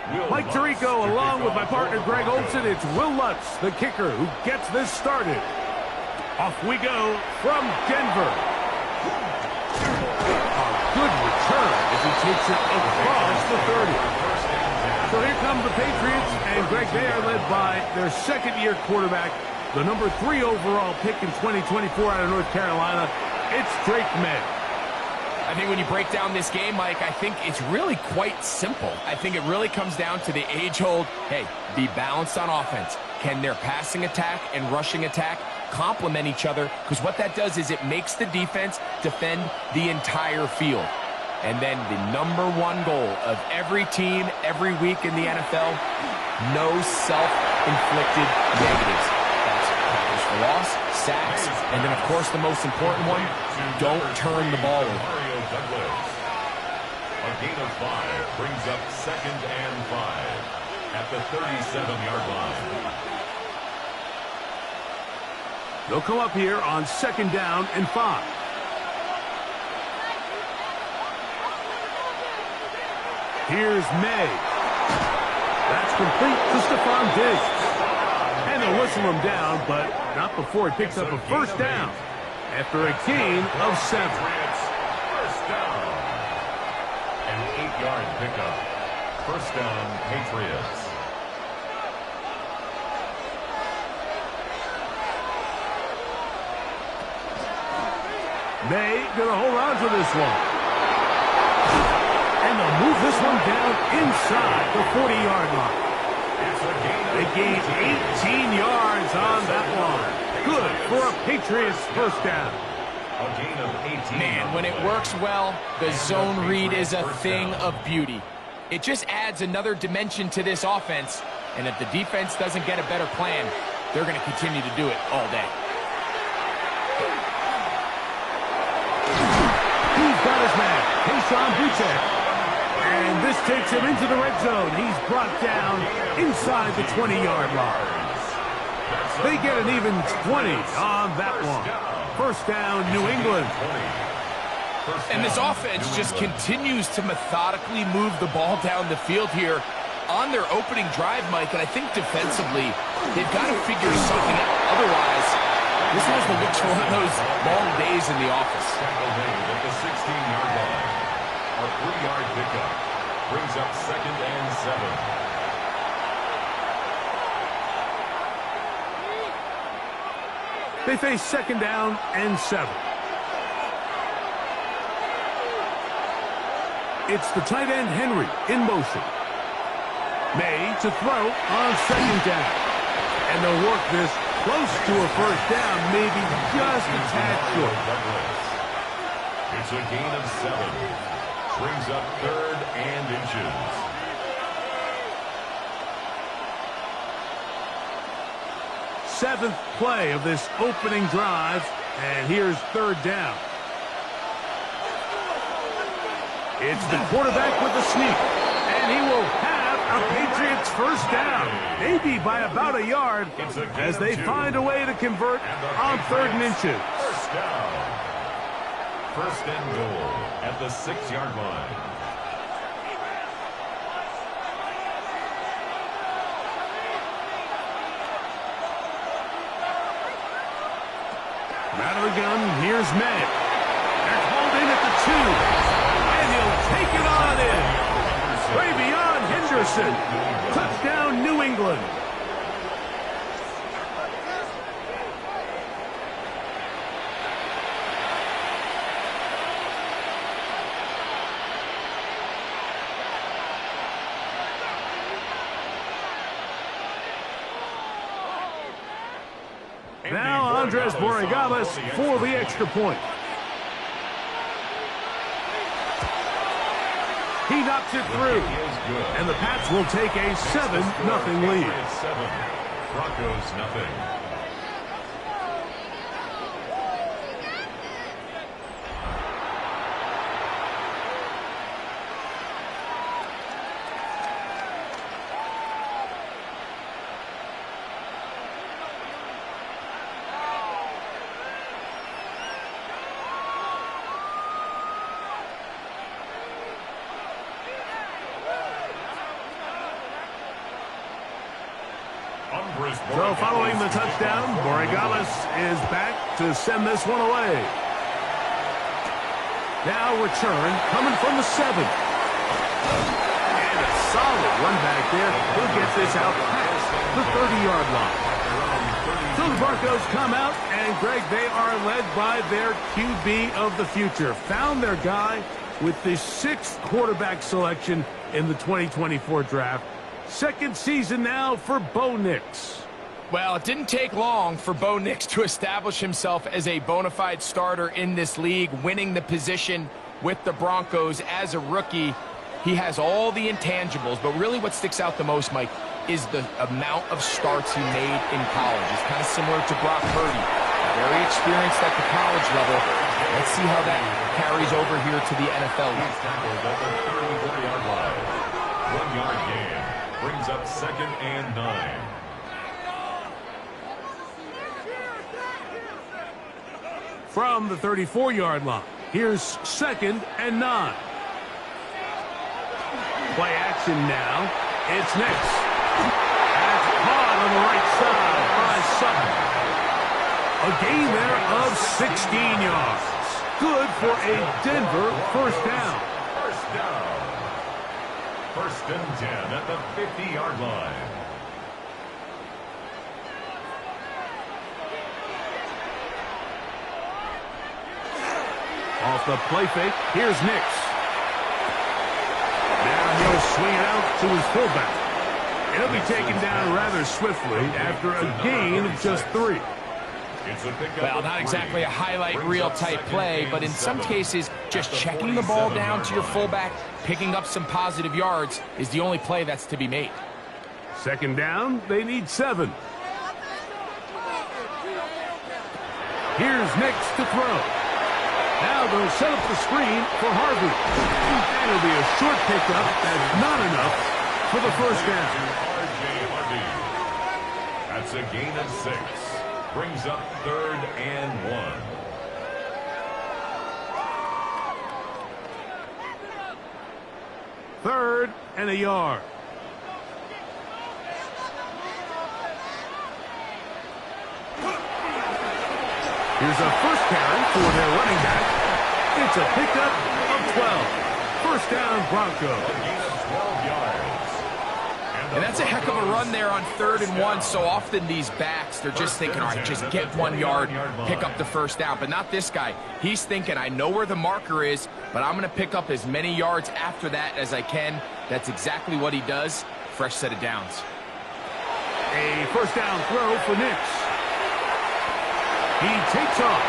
Mike Tirico along with my partner Greg Olson. It's Will Lutz, the kicker, who gets this started. Off we go from Denver. A good return as he takes it across the 30. So here come the Patriots, and Greg, they are led by their second-year quarterback, the number 3 overall pick in 2024 out of North Carolina. It's Drake May. I think when you break down this game, Mike, I think it's really quite simple. I think it really comes down to the age-old, hey, be balanced on offense. Can their passing attack and rushing attack complement each other? Because what that does is it makes the defense defend the entire field. And then the #1 goal of every team, every week in the NFL, no self-inflicted negatives. That's tackles for loss, sacks, and then, of course, the most important one, don't turn the ball over. A gain of 5 brings up 2nd and 5 at the 37-yard line. They'll come up here on 2nd down and 5. Here's May. That's complete to Stephon Diggs. And they'll whistle him down, but not before he picks up a 1st down after a gain of 7. First down. An 8-yard pickup. 1st down, Patriots. May gonna hold on to this one. And they'll move this one down inside the 40-yard line. They gain 18 yards on that one. Good for a Patriots 1st down. A gain of 18. Man, when it works well, the zone read is a thing of beauty. It just adds another dimension to this offense, and if the defense doesn't get a better plan, they're going to continue to do it all day. He's got his man, Keyshawn Butek. And this takes him into the red zone. He's brought down inside the 20-yard line. They get an even 20 on that one. 1st down, New England. And this offense just continues to methodically move the ball down the field here on their opening drive, Mike. And I think defensively, they've got to figure something out. Otherwise, this was the looks for one of those long days in the office. At the 16-yard line. A 3-yard pickup brings up 2nd and 7. They face 2nd down and 7. It's the tight end Henry in motion. May to throw on 2nd down. And they'll work this close to a 1st down, maybe just a tad short. It's a gain of 7. Brings up 3rd and inches. Seventh play of this opening drive, and here's 3rd down. It's the quarterback with the sneak, and he will have a Patriots 1st down, maybe by about a yard, as they find a way to convert on 3rd and inches. 1st down. 1st and goal at the 6-yard line. Out of the gun, here's May. They're called in at the 2, and he'll take it on in. Way beyond Henderson. Touchdown, New England. Now Andres Borregales for the extra point. He knocks it through, and the Pats will take a 7-0 lead. 7. Broncos nothing. So following the touchdown, Borregales is back to send this one away. Now return coming from the 7. And a solid run back there. He'll get this out past the 30-yard line. So the Broncos come out, and Greg, they are led by their QB of the future. Found their guy with the 6th quarterback selection in the 2024 draft. Second season now for Bo Nix. Well, it didn't take long for Bo Nix to establish himself as a bona fide starter in this league, winning the position with the Broncos as a rookie. He has all the intangibles, but really what sticks out the most, Mike, is the amount of starts he made in college. It's kind of similar to Brock Purdy. Very experienced at the college level. Let's see how that carries over here to the NFL. He's tackled at the 34-yard line. 1-yard gain brings up 2nd and 9. From the 34-yard line, here's 2nd and 9. Play action now. It's Nix. That's caught on the right side by Sutton. A gain there of 16 yards. Good for a Denver first down. First down. 1st and 10 at the 50-yard line. Off the play fake, here's Nix. Now he'll swing it out to his fullback. He'll be taken down rather swiftly after a gain of just 3. Well, not exactly a highlight reel type play, but in some cases, just checking the ball down to your fullback, picking up some positive yards is the only play that's to be made. 2nd down, they need 7. Here's Nix to throw. Now they'll set up the screen for Harvey. And it'll be a short pickup that's not enough for the first down. That's a gain of 6. Brings up 3rd and 1. Third and a yard. Here's a first carry for their running back. It's a pickup of 12. First down, Broncos. A gain of 12 yards. And that's a heck of a run there on 3rd and 1. So often these backs, they're just thinking, all right, just get 1 yard, pick up the first down. But not this guy. He's thinking, I know where the marker is, but I'm going to pick up as many yards after that as I can. That's exactly what he does. Fresh set of downs. A first down throw for Nix. He takes off.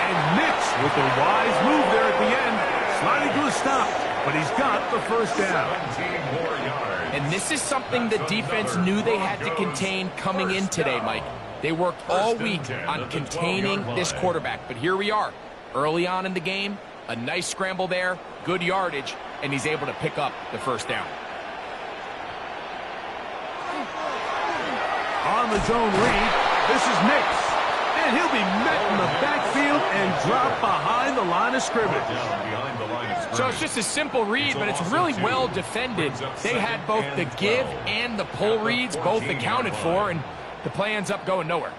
And Nix with a wise move there at the end, sliding to a stop. But he's got the first down. 17 more yards. And this is something the defense knew they had to contain coming in today, Mike. They worked all week on containing this quarterback. But here we are, early on in the game, a nice scramble there, good yardage, and he's able to pick up the first down. On the zone read, this is Nix. And he'll be met in the backfield and dropped behind the line of scrimmage. So it's just a simple read, but it's really well defended. They had both the give and the pull reads both accounted for, and the play ends up going nowhere.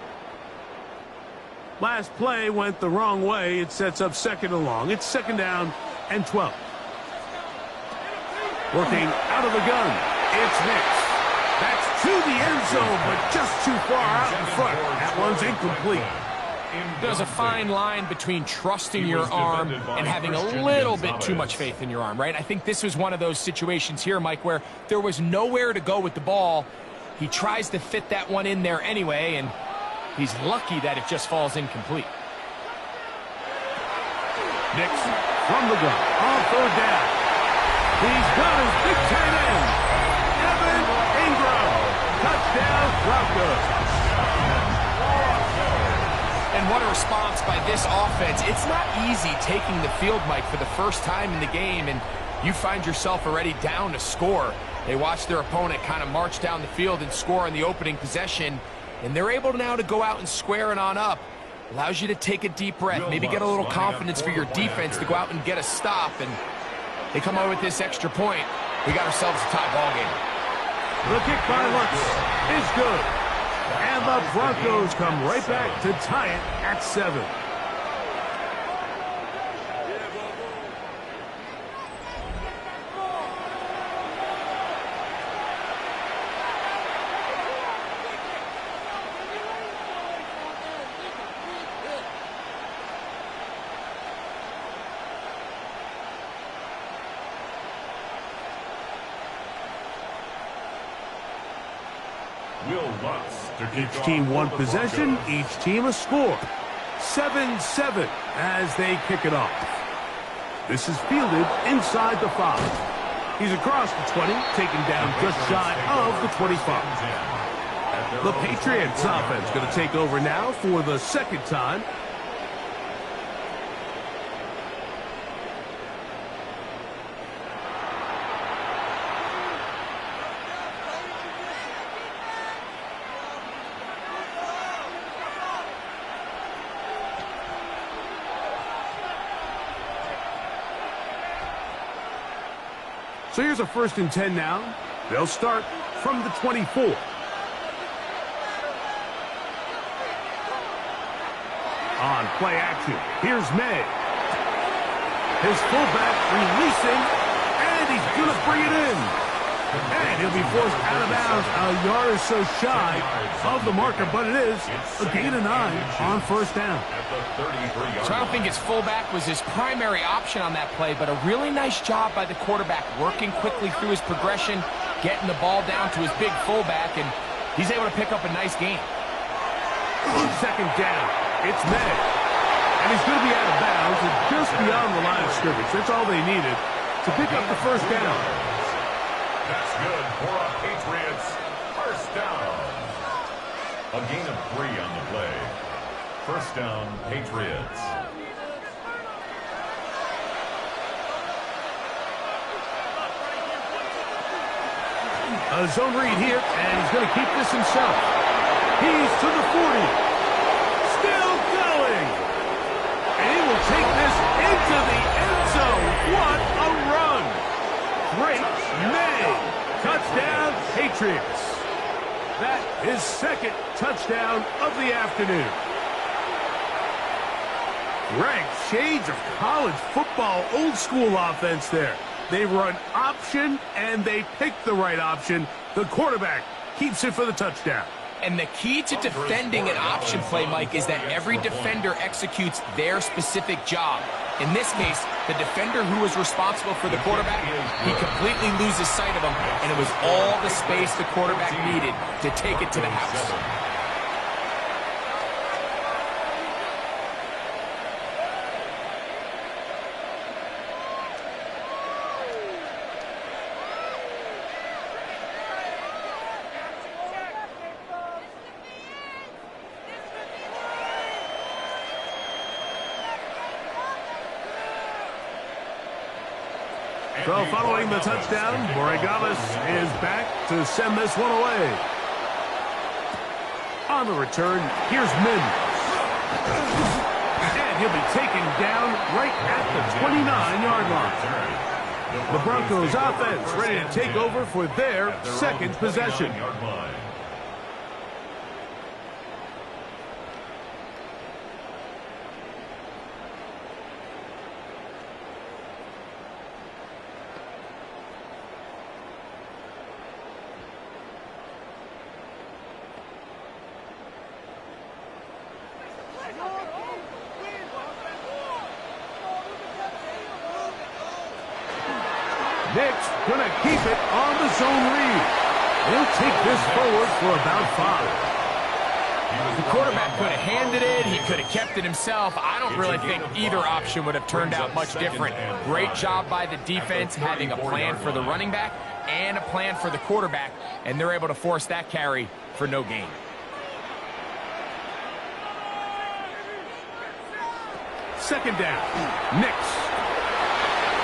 Last play went the wrong way. It sets up 2nd and long. It's 2nd down and 12. Working out of the gun, it's Nix. That's to the end zone, but just too far out in front. That one's incomplete. There's a fine line between trusting your arm and having a little bit too much faith in your arm, right? I think this was one of those situations here, Mike, where there was nowhere to go with the ball. He tries to fit that one in there anyway, and he's lucky that it just falls incomplete. Nix from the gun on 3rd down. He's got his big tight end. Touchdown, Broncos. And what a response by this offense. It's not easy taking the field, Mike, for the first time in the game, and you find yourself already down to score. They watch their opponent kind of march down the field and score on the opening possession, and they're able now to go out and square it on up. Allows you to take a deep breath, maybe get a little confidence for your defense to go out and get a stop, and they come out with this extra point. We got ourselves a tie ball game. The kick by Lutz is good. And the Broncos come right back to tie it at 7. Each team one possession, each team a score. 7-7 as they kick it off. This is fielded inside the 5. He's across the 20, taken down just shy of the 25. The Patriots offense going to take over now for the second time. So here's a 1st and 10 now. They'll start from the 24. On play action, here's May. His fullback releasing, and he's going to bring it in. And he'll be forced out of bounds a yard or so shy of the marker, but it is a gain of 9 on 1st down. So I don't think his fullback was his primary option on that play, but a really nice job by the quarterback working quickly through his progression, getting the ball down to his big fullback, and he's able to pick up a nice gain. 2nd down, it's May. And he's going to be out of bounds and just beyond the line of scrimmage. That's all they needed to pick up the 1st down. That's good for a Patriots 1st down. A gain of 3 on the play. 1st down, Patriots. A zone read here, and he's going to keep this himself. He's to the 40. Still going. And he will take this into the end zone. What a run. Great May. Touchdown, Patriots. That is 2nd touchdown of the afternoon. Greg, shades of college football, old school offense there. They run option, and they pick the right option. The quarterback keeps it for the touchdown. And the key to defending an option play, Mike, is that every defender executes their specific job. In this case, the defender who was responsible for the quarterback, he completely loses sight of him, and it was all the space the quarterback needed to take it to the house. So following the touchdown, Borregales is back to send this one away. On the return, here's Mims. And he'll be taken down right at the 29-yard line. The Broncos offense ready to take over for their 2nd possession. Nick's going to keep it on the zone read. He'll take this forward for about 5. The quarterback could have handed it. He could have kept it himself. I don't really think either option would have turned out much different. Great job by the defense having a plan for the running back and a plan for the quarterback, and they're able to force that carry for no gain. Second down. Nix.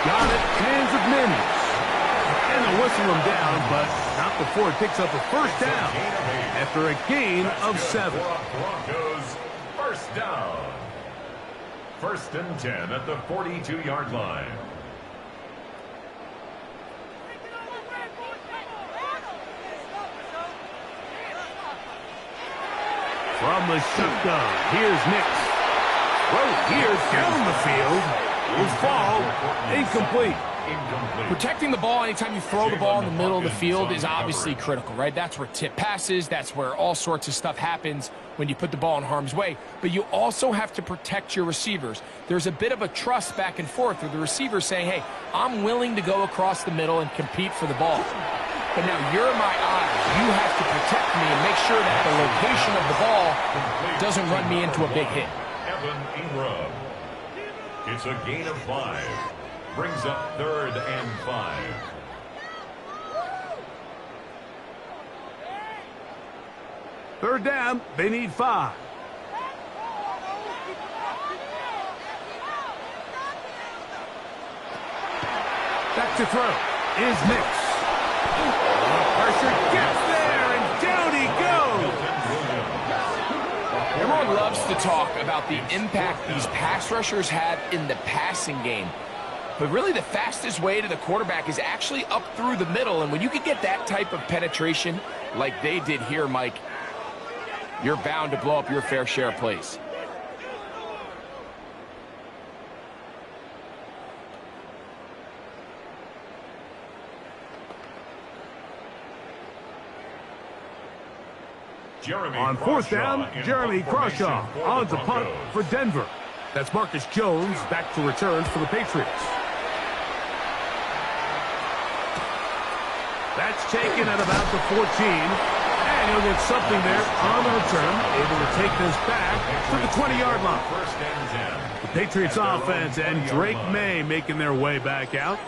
Got it. Hands of Mims. And they'll whistle him down, but not before it picks up a 1st down after a gain of 7. Broncos 1st down. 1st and 10 at the 42-yard line. from the shotgun. Here's Nix. Right here down the field. His ball incomplete. Protecting the ball anytime you throw the ball in the middle of the field is obviously critical, right? That's where tip passes. That's where all sorts of stuff happens when you put the ball in harm's way. But you also have to protect your receivers. There's a bit of a trust back and forth with the receiver saying, hey, I'm willing to go across the middle and compete for the ball. But now you're my eyes. You have to protect me and make sure that the location of the ball doesn't run me into a big hit. Jrob. It's a gain of 5. Brings up 3rd and 5. Third down, they need 5. Back to throw is Nix. Pressure gets there, and down he goes. Everyone loves to talk about the impact these pass rushers have in the passing game. But really the fastest way to the quarterback is actually up through the middle. And when you can get that type of penetration like they did here, Mike, you're bound to blow up your fair share of plays. On 4th down, Jeremy Crawshaw on to punt for Denver. That's Marcus Jones back to return for the Patriots. That's taken at about the 14. And he'll get something there on the return, able to take this back to the 20-yard line. The Patriots offense and Drake May making their way back out.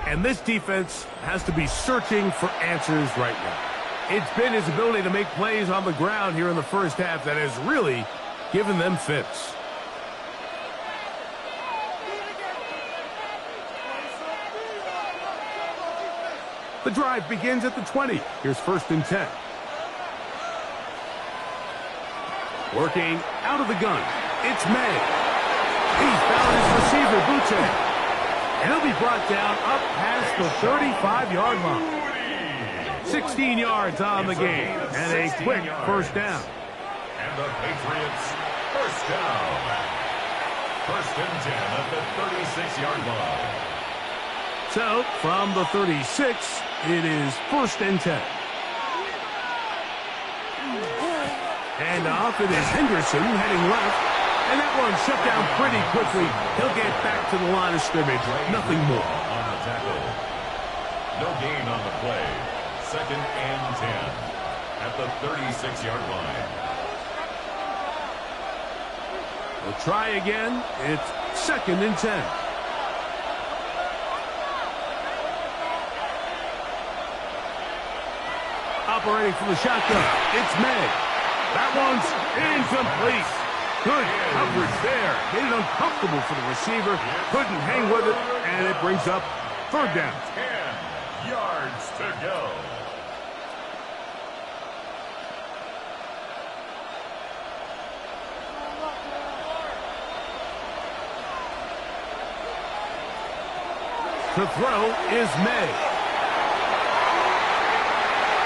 And this defense has to be searching for answers right now. It's been his ability to make plays on the ground here in the first half that has really given them fits. The drive begins at the 20. Here's 1st and 10. Working out of the gun, it's May. He's found his receiver, Butte. And he'll be brought down up past the 35-yard line. 16 yards on the game, and a quick 1st down. And the Patriots, 1st down. 1st and 10 at the 36-yard line. So, from the 36, it is 1st and 10. And off it is Henderson heading left. And that one shut down pretty quickly. He'll get back to the line of scrimmage. Nothing more. On the tackle. No gain on the play. 2nd and 10 at the 36-yard line. We'll try again. It's 2nd and 10. Operating from the shotgun, it's May. That one's incomplete. Good coverage there. Made it uncomfortable for the receiver. Couldn't hang with it, and it brings up 3rd down. 10 yards to go. To throw is May.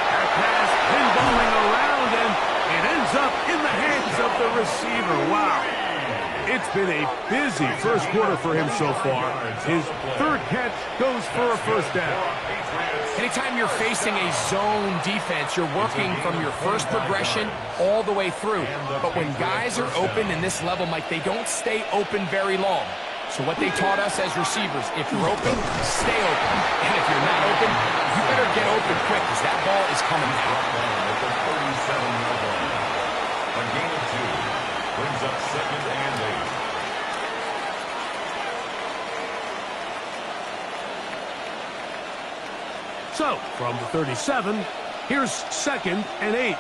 That pass pinballing around, and it ends up in the hands of the receiver. Wow. It's been a busy first quarter for him so far. His 3rd catch goes for a 1st down. Anytime you're facing a zone defense, you're working from your first progression all the way through. But when guys are open in this level, Mike, they don't stay open very long. So what they taught us as receivers, if you're open, stay open. And if you're not open, you better get open quick because that ball is coming down. At the 37-yard line. A gain of 2 brings up 2nd and 8. So, from the 37, here's 2nd and 8.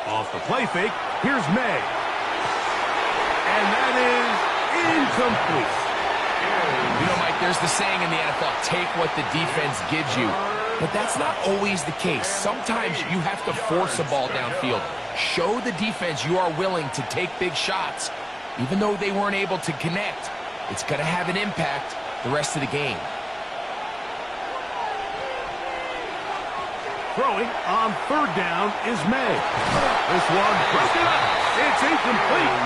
Off the play fake, here's May. And that is incomplete. You know, Mike, there's the saying in the NFL, take what the defense gives you. But that's not always the case. Sometimes you have to force a ball downfield. Show the defense you are willing to take big shots. Even though they weren't able to connect, it's going to have an impact the rest of the game. throwing on third down is May. This one broken up. It's incomplete.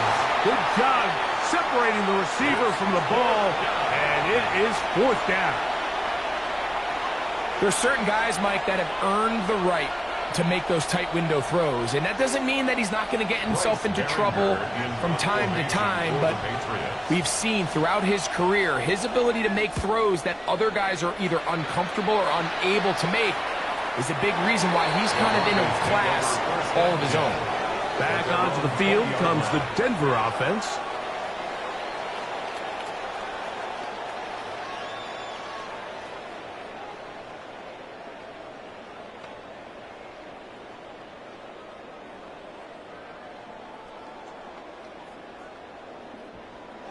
Good job separating the receiver from the ball, and it is fourth down. There's certain guys, Mike, that have earned the right to make those tight window throws, and that doesn't mean that he's not going to get himself into trouble from time to time, but we've seen throughout his career his ability to make throws that other guys are either uncomfortable or unable to make is a big reason why he's kind of in a class all of his own. Back onto the field comes the Denver offense.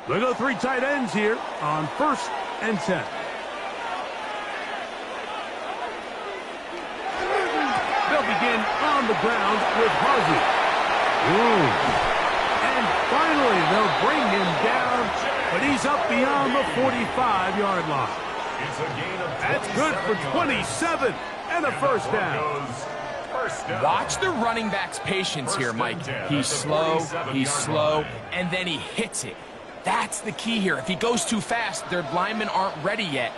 They go three tight ends here on 1st and 10. They'll begin on the ground with Harvey. And finally, they'll bring him down, but he's up beyond the 45-yard line. That's good for 27 and a first down. Watch the running back's patience here, Mike. He's slow, and then he hits it. That's the key here. If he goes too fast, their linemen aren't ready yet.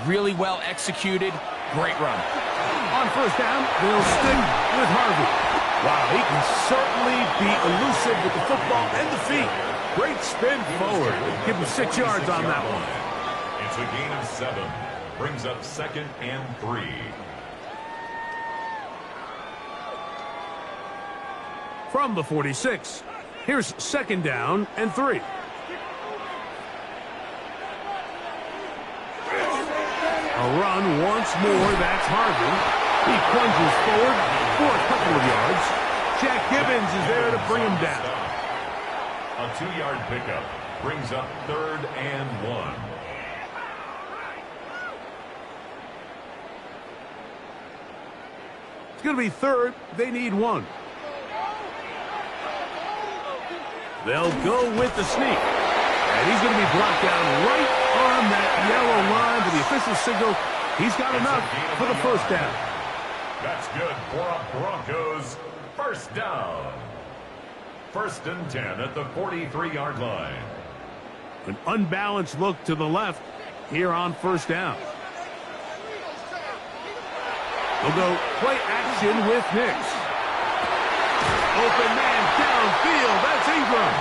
Really well executed. Great run. On first down, they'll stick with Harvey. Wow, he can certainly be elusive with the football and the feet. Great spin forward. Give him 6 yards on that one. It's a gain of 7. Brings up 2nd and 3. From the 46, here's 2nd down and 3. A run once more, that's Harvey. He plunges forward for a couple of yards. Jack Gibbons is there to bring him down. A 2-yard pickup brings up 3rd and 1. It's going to be 3rd. They need 1. They'll go with the sneak. And he's going to be brought down right on that yellow line to the official signal. He's got enough for the first down. That's good for a Broncos first down. 1st and 10 at the 43-yard line. An unbalanced look to the left here on first down. They'll go play action with Nix. Open man downfield. That's Ingram.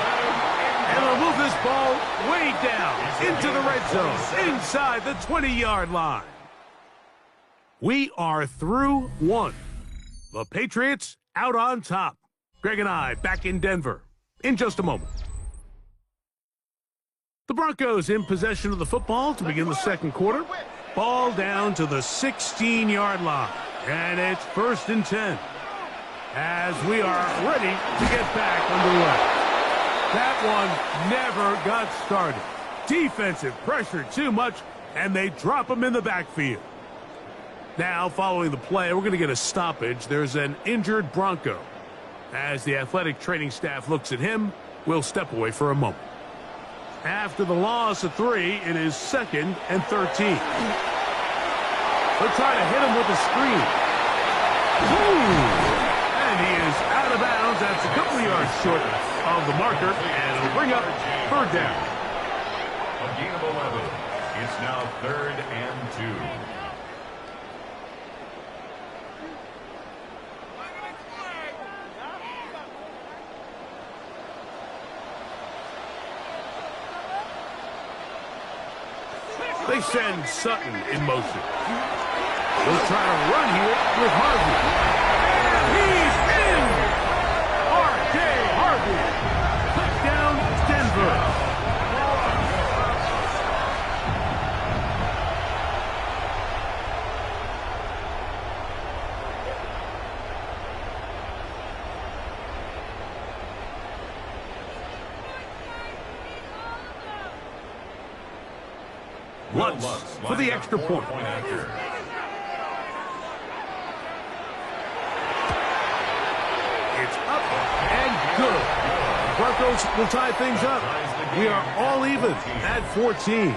And they'll move this ball way down into the red zone, inside the 20-yard line. We are through 1. The Patriots out on top. Greg and I back in Denver in just a moment. The Broncos in possession of the football to begin the second quarter. Ball down to the 16-yard line. And it's 1st and 10. As we are ready to get back underway. That one never got started. Defensive pressure too much, and they drop him in the backfield. Now, following the play, we're going to get a stoppage. There's an injured Bronco. As the athletic training staff looks at him, we'll step away for a moment. After the loss of 3, it is 2nd and 13. They'll try to hit him with a screen. And he is out of bounds. That's a couple of yards short of the marker, and it'll bring up 3rd down. A gain of 11. It's now 3rd and 2. They send Sutton in motion. They'll try to run here with Harvey. He's in! R.J. Harvey. Touchdown, Denver. Lutz for the extra point. It's up and good. Broncos will tie things up. We are all even at 14.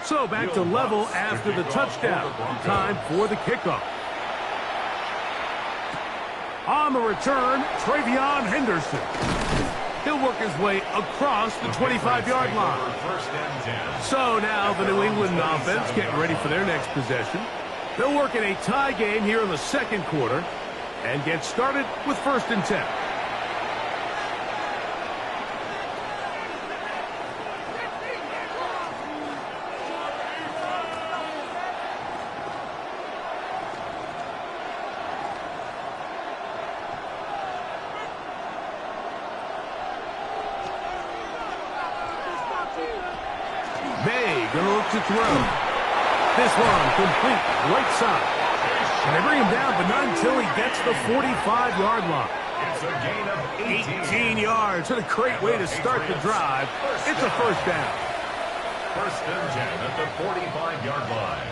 So back to level after the touchdown. Time for the kickoff. On the return, Travion Henderson. He'll work his way across the 25-yard line. So now the New England offense getting ready for their next possession. They'll work in a tie game here in the second quarter and get started with 1st and 10. Gonna look to throw. This one complete, right side. And they bring him down, but not until he gets the 45-yard line. It's a gain of 18 yards. What a great way to start the drive. It's a 1st down. 1st and 10 at the 45-yard line.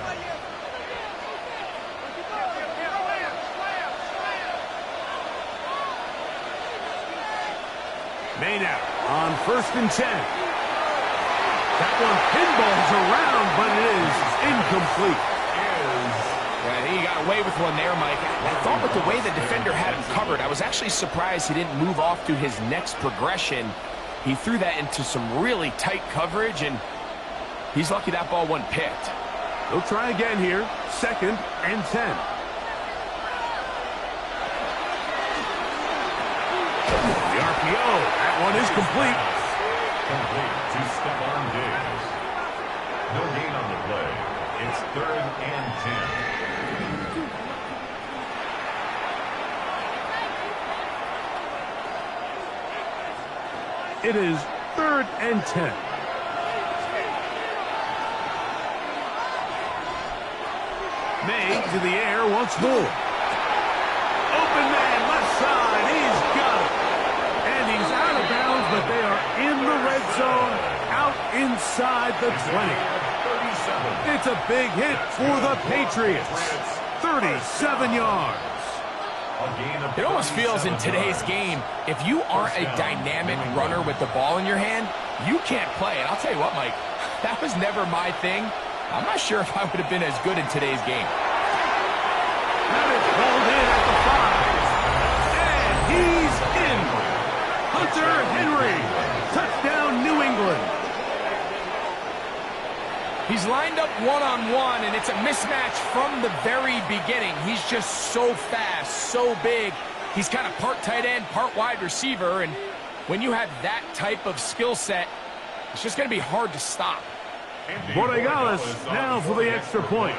Maynard on 1st and 10. That one pinballs around, but it is incomplete. Yeah, I think he got away with one there, Mike. I thought with the way the defender had him covered, I was actually surprised he didn't move off to his next progression. He threw that into some really tight coverage, and he's lucky that ball wasn't picked. They'll try again here. 2nd and 10. The RPO. That one is complete. Complete to Stephon Diggs. No gain on the play. It's 3rd and 10. It is 3rd and 10. May to the air once more. Open man, left side. He's got it. And he's out of bounds, but they are in the red zone, out inside the 20. It's a big hit for the Patriots. 37 yards. It almost feels in today's game, if you aren't a dynamic runner with the ball in your hand, you can't play. And I'll tell you what, Mike, that was never my thing. I'm not sure if I would have been as good in today's game. That is pulled in at the 5. And he's in. Hunter Henry. Touchdown, New England. He's lined up one-on-one, and it's a mismatch from the very beginning. He's just so fast, so big. He's kind of part tight end, part wide receiver, and when you have that type of skill set, it's just going to be hard to stop. Borregales now for the extra point.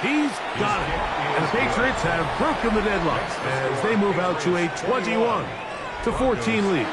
He's got it. And the Patriots have broken the deadlock as they move out to a 21-14 lead.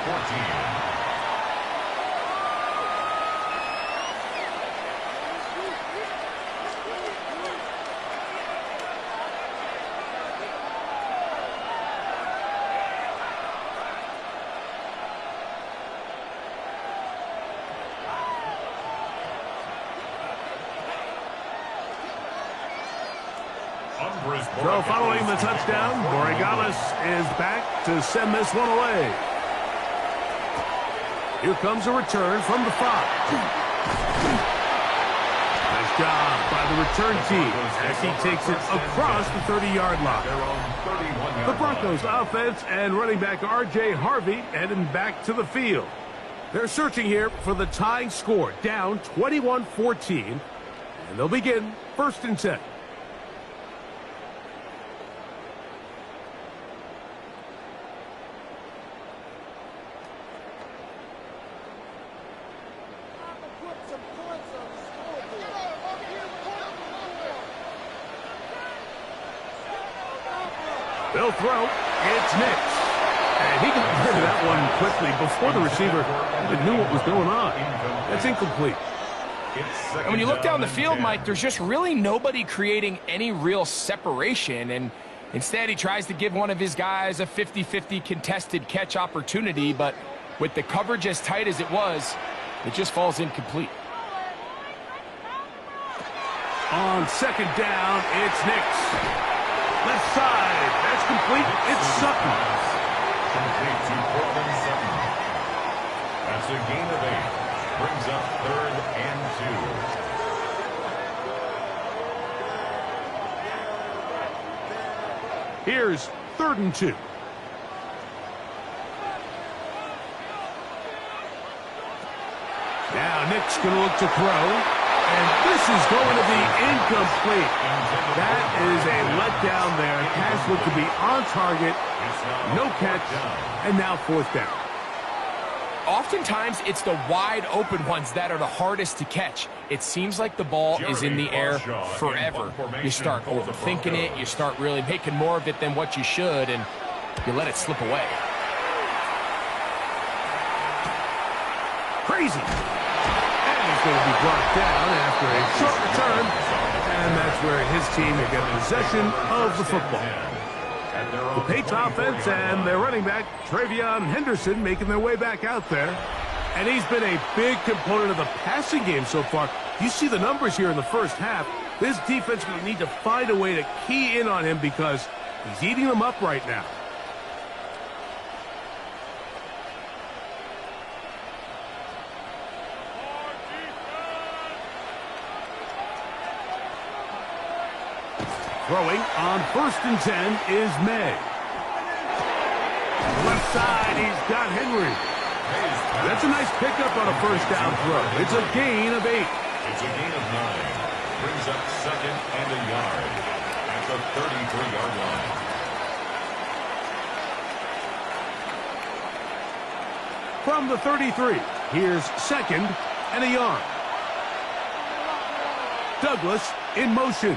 So following the touchdown, Borregales is back to send this one away. Here comes a return from the 5. Nice job by the return team as he takes it across the 30-yard line. The Broncos offense and running back R.J. Harvey heading back to the field. They're searching here for the tying score, down 21-14, and they'll begin 1st and 10. They'll throw. It's Nix. And he got rid of that one quickly before the receiver even knew what was going on. That's incomplete. And when you look down the field, Mike, there's just really nobody creating any real separation. And instead, he tries to give one of his guys a 50-50 contested catch opportunity. But with the coverage as tight as it was, it just falls incomplete. On 2nd down, it's Nix. Left side. That's complete. It's Sutton. Complete to Cortland Sutton. That's It's a gain of 8. Brings up 3rd and 2. Here's 3rd and 2. Now Nick's going to look to throw, and this is going to be incomplete. That is a letdown there. Pass looked to be on target, no catch, and now 4th down. Oftentimes, it's the wide open ones that are the hardest to catch. It seems like the ball is in the air forever. You start overthinking it, you start really making more of it than what you should, and you let it slip away. Crazy. And he's going to be brought down after a short return, and that's where his team will get possession of the football. The Patriots offense and their running back, Travion Henderson, making their way back out there. And he's been a big component of the passing game so far. You see the numbers here in the first half. This defense will need to find a way to key in on him because he's eating them up right now. Throwing on 1st and 10 is May. Left side, he's got Henry. That's a nice pickup on a 1st down throw. It's a gain of 8. It's a gain of 9. Brings up 2nd and a yard at the 33-yard line. From the 33, here's 2nd and a yard. Douglas in motion.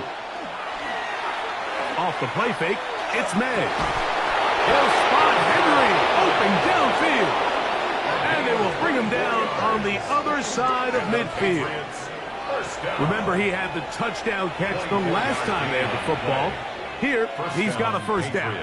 Off the play fake, it's May. He'll spot Henry open downfield. And they will bring him down on the other side of midfield. Remember, he had the touchdown catch the last time they had the football. Here, he's got a 1st down.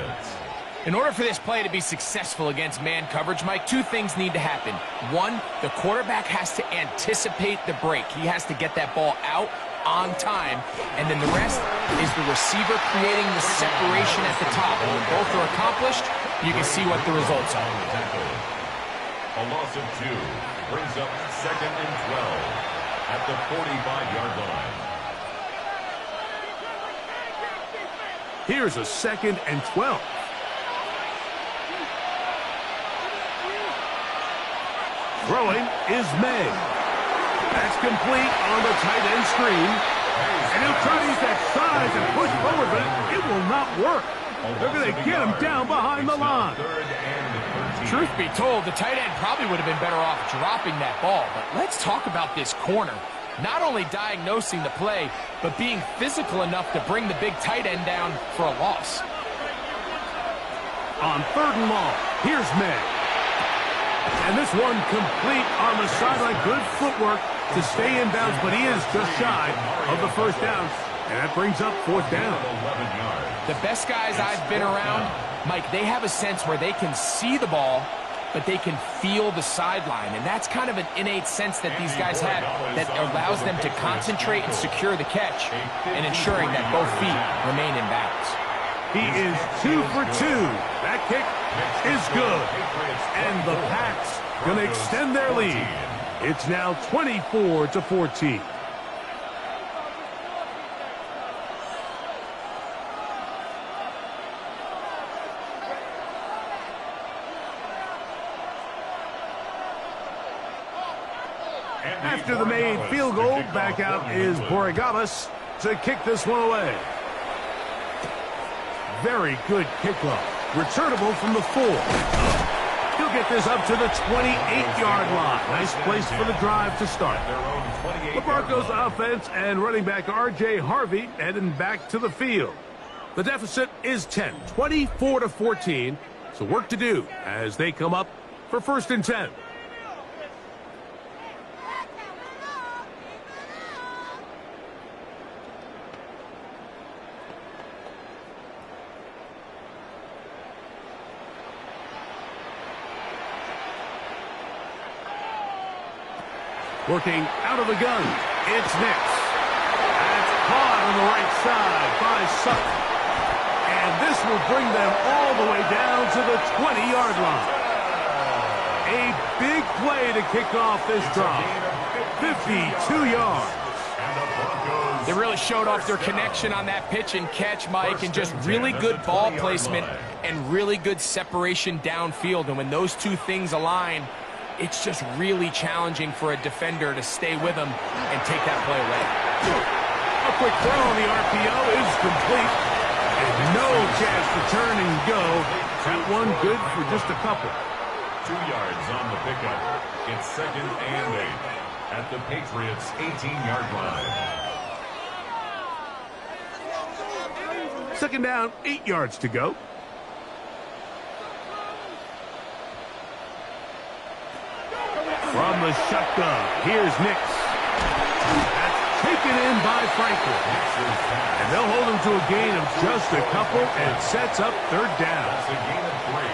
In order for this play to be successful against man coverage, Mike, 2 things need to happen. 1, the quarterback has to anticipate the break. He has to get that ball out on time, and then the rest is the receiver creating the separation at the top. And when both are accomplished, you can see what the results are. A loss of 2 brings up 2nd and 12 at the 45-yard line. Here's a 2nd and 12. Throwing is May. That's complete on the tight end screen. And he'll try to use that size and push forward, but it will not work. They're going to get him down behind the line. Truth be told, the tight end probably would have been better off dropping that ball. But let's talk about this corner. Not only diagnosing the play, but being physical enough to bring the big tight end down for a loss. On 3rd and long, here's May. And this one complete on the sideline. Good footwork to stay in bounds, but he is just shy of the 1st down. And that brings up 4th down. The best guys I've been around, Mike, they have a sense where they can see the ball, but they can feel the sideline. And that's kind of an innate sense that these guys have that allows them to concentrate and secure the catch and ensuring that both feet remain in bounds. He is 2 for 2. That kick is good. And the Pats going to extend their lead. It's now 24-14. After the made field goal, back out is Borregales to kick this one away. Very good kickoff. Returnable from the 4. He'll get this up to the 28-yard line. Nice place for the drive to start. The Broncos offense and running back R.J. Harvey heading back to the field. The deficit is 10, 24-14. So work to do as they come up for 1st and 10. Working out of the gun, it's Nix. That's caught on the right side by Sutton. And this will bring them all the way down to the 20-yard line. A big play to kick off this drive. 52 yards. They really showed off their connection on that pitch and catch, Mike, and just really good ball placement and really good separation downfield. And when those two things align, it's just really challenging for a defender to stay with them and take that play away. A quick throw on the RPO is complete. And no chance to turn and go. That one good for just a couple. 2 yards on the pickup. It's 2nd and 8 at the Patriots' 18-yard line. 2nd down, 8 yards to go. From the shotgun, here's Nix. That's taken in by Franklin. And they'll hold him to a gain of just a couple, and it sets up 3rd down. That's a gain of 3.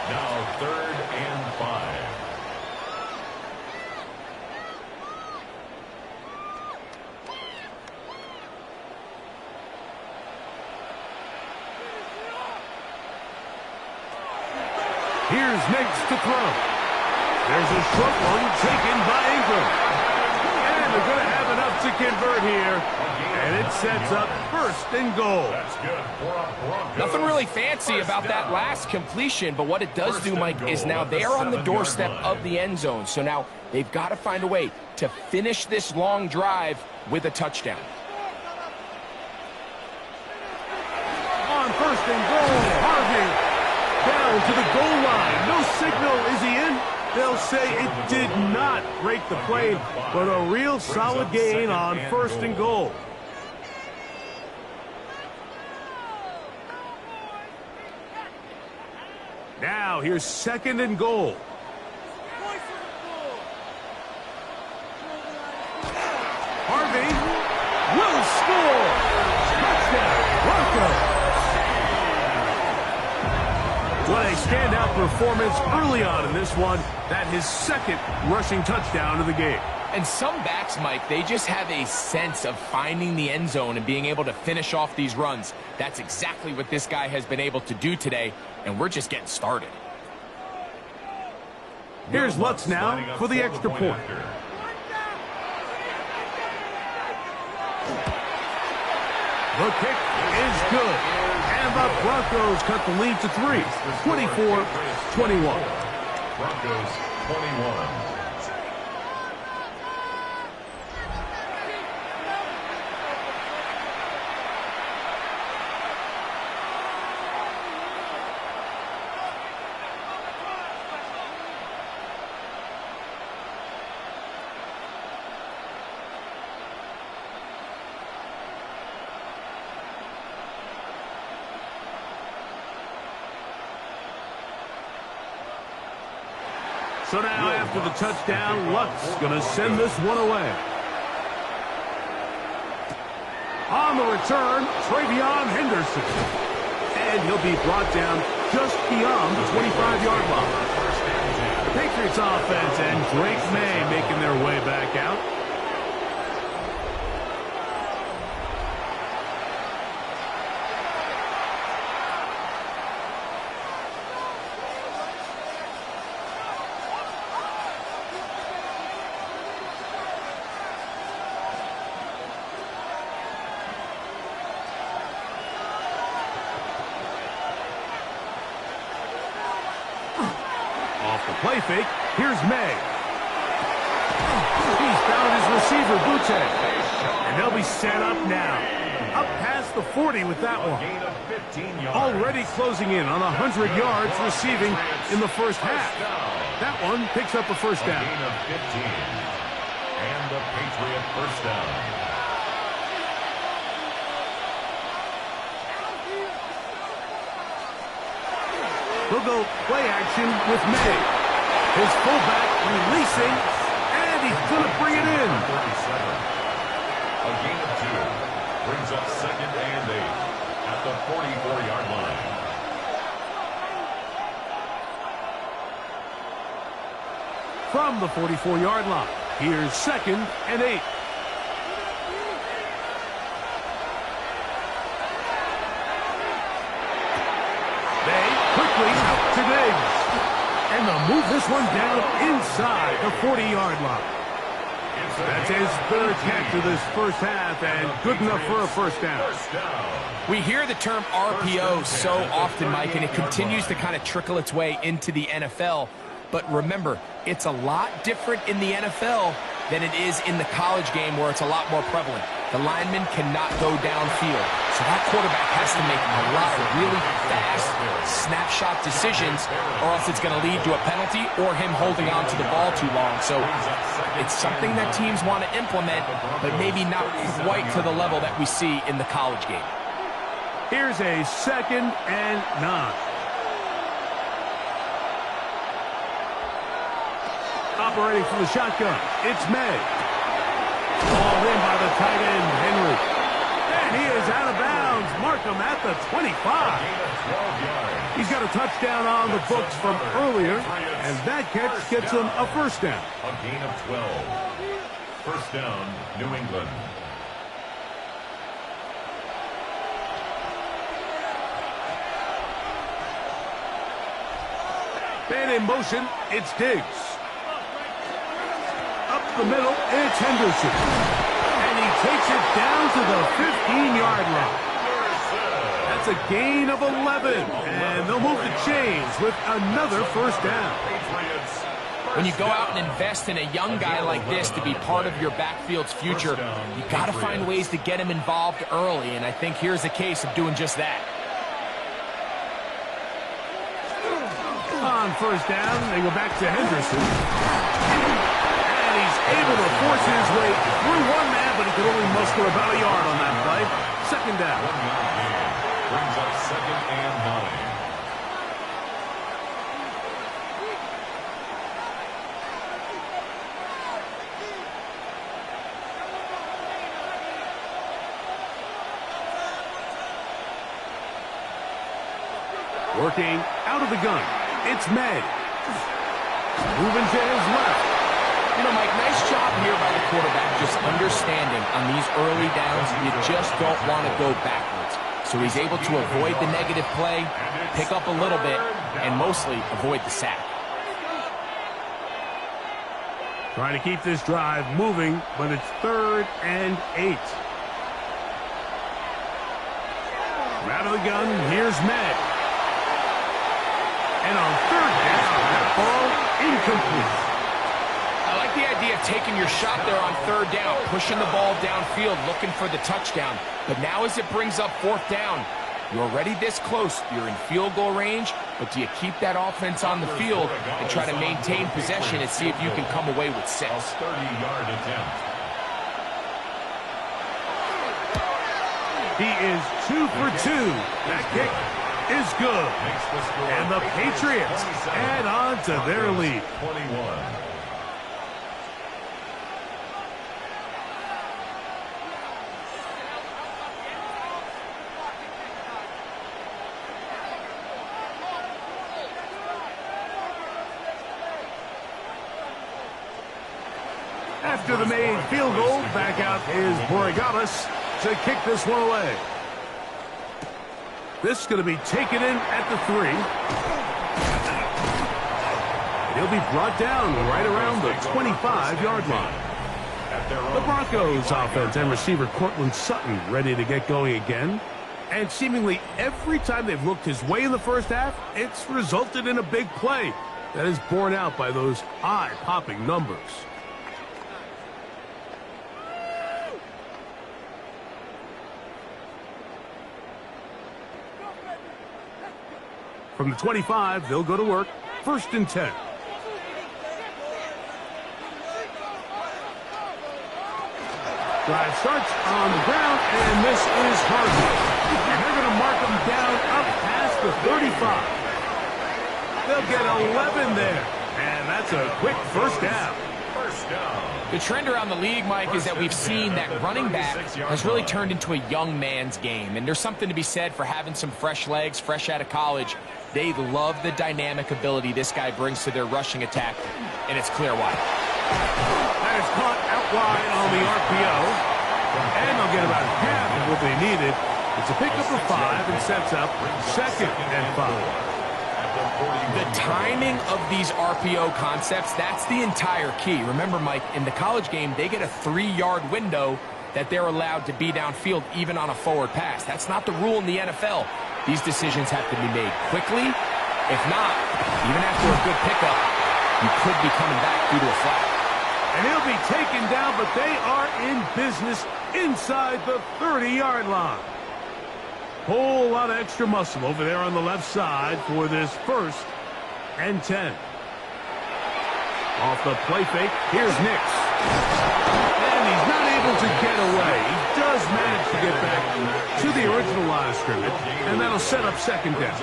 Now 3rd and 5. Here's Nix to throw. There's a short one taken by Ingram. And they're going to have enough to convert here. And it sets up 1st and goal. That's good for a Broncos. Nothing really fancy about that last completion, but what it does do, Mike, is now they're on the doorstep of the end zone. So now they've got to find a way to finish this long drive with a touchdown. On 1st and goal, Harvey down to the goal line. No signal. Is he in? They'll say it did not break the play, but a real solid gain on 1st and goal. Now here's 2nd and goal. Harvey will score. Touchdown, Broncos. What a standout performance early on in this one. That his 2nd rushing touchdown of the game. And some backs, Mike, they just have a sense of finding the end zone and being able to finish off these runs. That's exactly what this guy has been able to do today, and we're just getting started. Here's Lutz now for the extra point. The kick is good. And the Broncos cut the lead to 3, 24-21. Broncos 21. So now after the touchdown, Lutz going to send this one away. On the return, Travion Henderson. And he'll be brought down just beyond the 25-yard line. The Patriots offense and Drake May making their way back out. Play fake. Here's May. He's found his receiver, Butte. And they'll be set up now. Up past the 40 with that one. Already closing in on 100 yards receiving in the first half. That one picks up a 1st down. Gain of 15. And the Patriot 1st down. They'll go play action with May. His fullback releasing, and he's going to bring it in. 37. A gain of 2. Brings up 2nd and 8 at the 44-yard line. From the 44-yard line, here's 2nd and 8. They quickly out to Diggs. And and they'll move this one down inside the 40-yard line. That's his third catch of this first half, and good enough for a first down. We hear the term RPO so often, Mike, and it continues to kind of trickle its way into the NFL. But remember, it's a lot different in the NFL than it is in the college game, where it's a lot more prevalent. The lineman cannot go downfield, so that quarterback has to make a lot of really fast snapshot decisions, or else it's going to lead to a penalty or him holding on to the ball too long. So it's something that teams want to implement, but maybe not quite to the level that we see in the college game. Here's a 2nd and 9. Operating from the shotgun, it's May. Ball in by the tight end, Henry. And he is out of bounds. Mark him at the 25. He's got a touchdown on the books from earlier, and that catch gets him a first down. A gain of 12. First down, New England. Man in motion, it's Diggs. Up the middle, it's Henderson. And he takes it down to the 15-yard line. That's a gain of 11. And they'll move the chains with another first down. When you go out and invest in a young guy like this to be part of your backfield's future, you got to find ways to get him involved early. And I think here's a case of doing just that. On first down, they go back to Henderson. He's able to force his way through one man, but he could only muster about a yard on that play. Second down. 1 yard gain. Brings up 2nd and 9. Working out of the gun, it's May. Moving to his left. You know, Mike, nice job here by the quarterback, just understanding on these early downs, you just don't want to go backwards. So he's able to avoid the negative play, pick up a little bit, and mostly avoid the sack. Trying to keep this drive moving, but it's 3rd and 8. Out of the gun, here's May. And on 3rd down, that ball incomplete. I like the idea of taking your shot there on 3rd down, pushing the ball downfield, looking for the touchdown. But now as it brings up 4th down, you're already this close. You're in field goal range, but do you keep that offense on the field and try to maintain possession and see if you can come away with 6?9. A 30-yard attempt. He is 2 for 2. That kick is good. And the Patriots add on to their lead. 21. After the made field goal, back out is Borregalis to kick this one away. This is going to be taken in at the 3. He'll be brought down right around the 25-yard line. The Broncos offense and receiver Cortland Sutton ready to get going again. And seemingly every time they've looked his way in the first half, it's resulted in a big play that is borne out by those eye-popping numbers. From the 25, they'll go to work. 1st and 10. Drive starts on the ground, and this is Harvey. And they're going to mark him down up past the 35. They'll get 11 there, and that's a quick first down. The trend around the league, Mike, is that we've seen that running back has really turned into a young man's game. And there's something to be said for having some fresh legs, fresh out of college. They love the dynamic ability this guy brings to their rushing attack, and it's clear why. That is caught out wide on the RPO, and they'll get about half of what they needed. It's a pickup of 5 and sets up 2nd and 5. The timing of these RPO concepts, that's the entire key. Remember, Mike, in the college game, they get a 3-yard window that they're allowed to be downfield even on a forward pass. That's not the rule in the NFL. These decisions have to be made quickly. If not, even after a good pickup, you could be coming back due to a flag. And he'll be taken down, but they are in business inside the 30-yard line. Whole lot of extra muscle over there on the left side for this 1st and 10. Off the play fake, here's Nix. And he's not able to get away. He does manage to get back to the original line of scrimmage, and that'll set up 2nd down.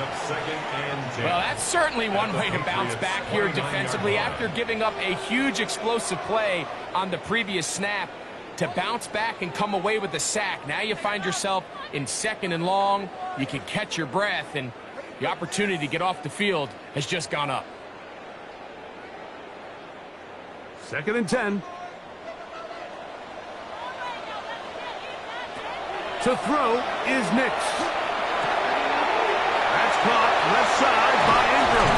Well, that's certainly one way to bounce back here defensively after giving up a huge explosive play on the previous snap. To bounce back and come away with a sack. Now you find yourself in 2nd and long. You can catch your breath, and the opportunity to get off the field has just gone up. 2nd and 10. To throw is Nix. That's caught left side by Ingram.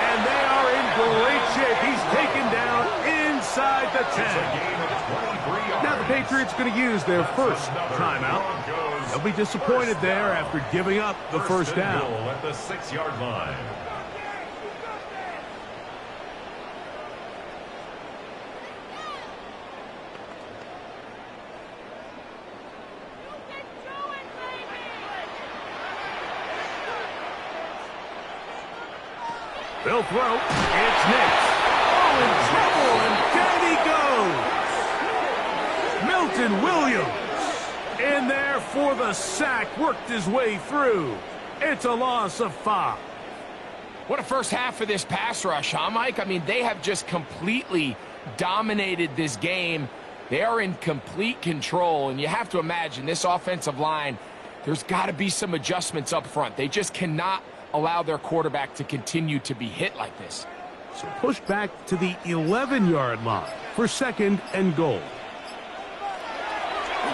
And they are in great shape. He's taken down inside the 10. Now the Patriots going to use their 1st timeout. They'll be disappointed there after giving up the 1st down. At the 6-yard line. They'll throw. It's Nix. Oh, in trouble, and down he goes. Milton Williams in there for the sack. Worked his way through. It's a loss of 5. What a first half for this pass rush, huh, Mike? I mean, they have just completely dominated this game. They are in complete control, and you have to imagine this offensive line, there's got to be some adjustments up front. They just cannot allow their quarterback to continue to be hit like this. So push back to the 11-yard line for 2nd and goal.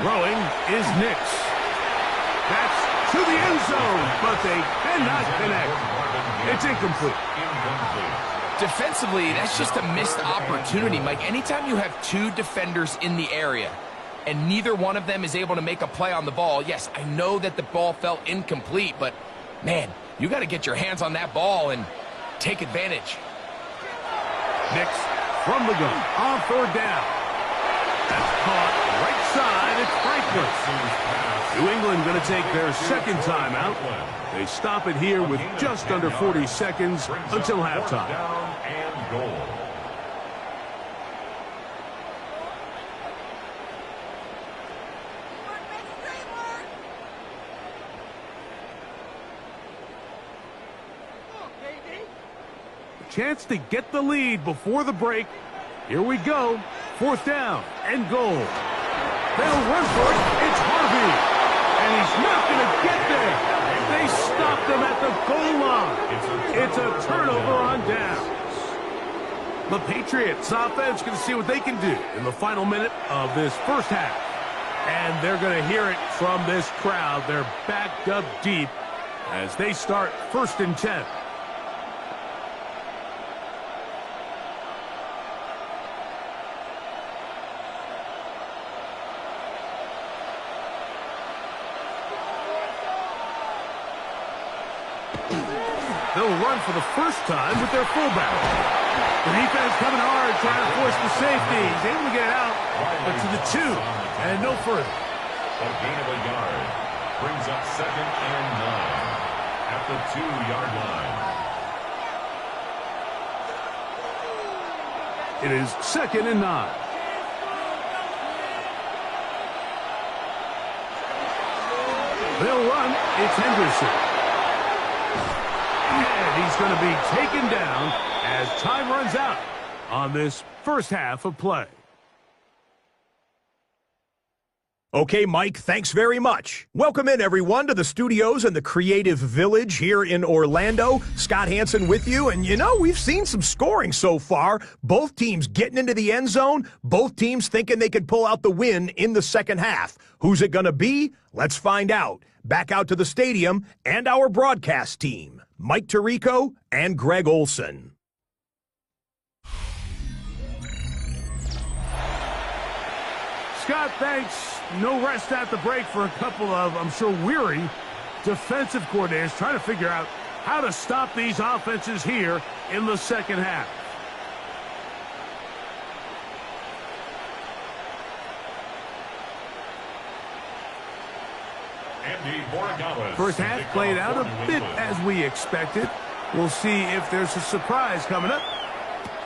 Throwing is Nix. That's to the end zone, but they cannot connect. It's incomplete. Defensively, that's just a missed opportunity, Mike. Anytime you have 2 defenders in the area and neither one of them is able to make a play on the ball, yes, I know that the ball felt incomplete, but, man, you got to get your hands on that ball and take advantage. Nix from the gun on 3rd down. That's caught right side. It's Franklin. New England going to take their 2nd timeout. They stop it here with just under 40 seconds until halftime. Down and goal. Chance to get the lead before the break. Here we go. 4th down and goal. They'll run for it. It's Harvey. And he's not going to get there. They stopped him at the goal line. It's a turnover on downs. The Patriots offense going to see what they can do in the final minute of this 1st half. And they're going to hear it from this crowd. They're backed up deep as they start 1st and 10. They'll run for the 1st time with their fullback. The defense coming hard, trying to force the safety. He's able to get out, but to the 2 and no further. A gain of a yard brings up 2nd and 9 at the 2-yard line. It is 2nd and 9. They'll run. It's Henderson. And he's going to be taken down as time runs out on this 1st half of play. Okay, Mike, thanks very much. Welcome in, everyone, to the studios in the Creative Village here in Orlando. Scott Hansen with you, and we've seen some scoring so far. Both teams getting into the end zone, both teams thinking they could pull out the win in the second half. Who's it going to be? Let's find out. Back out to the stadium and our broadcast team, Mike Tirico and Greg Olson. Scott, thanks. No rest at the break for a couple of, I'm sure, weary defensive coordinators trying to figure out how to stop these offenses here in the second half. First half played out a bit as we expected. We'll see if there's a surprise coming up.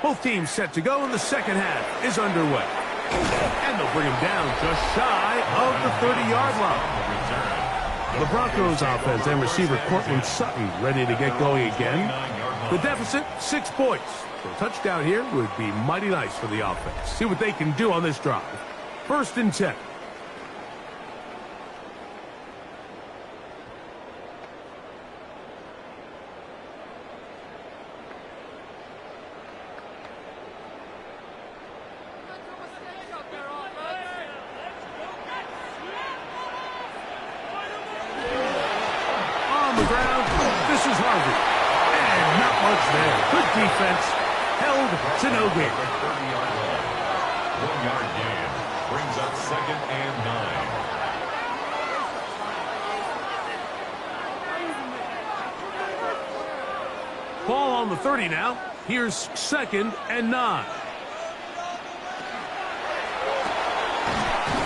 Both teams set to go, and the second half is underway. And they'll bring him down just shy of the 30-yard line. The Broncos offense and receiver Cortland Sutton ready to get going again. The deficit, 6 points. So a touchdown here would be mighty nice for the offense. See what they can do on this drive. 1st and 10. Defense held to no gain. 1-yard gain brings up 2nd and 9. Ball on the 30 now. Here's 2nd and 9.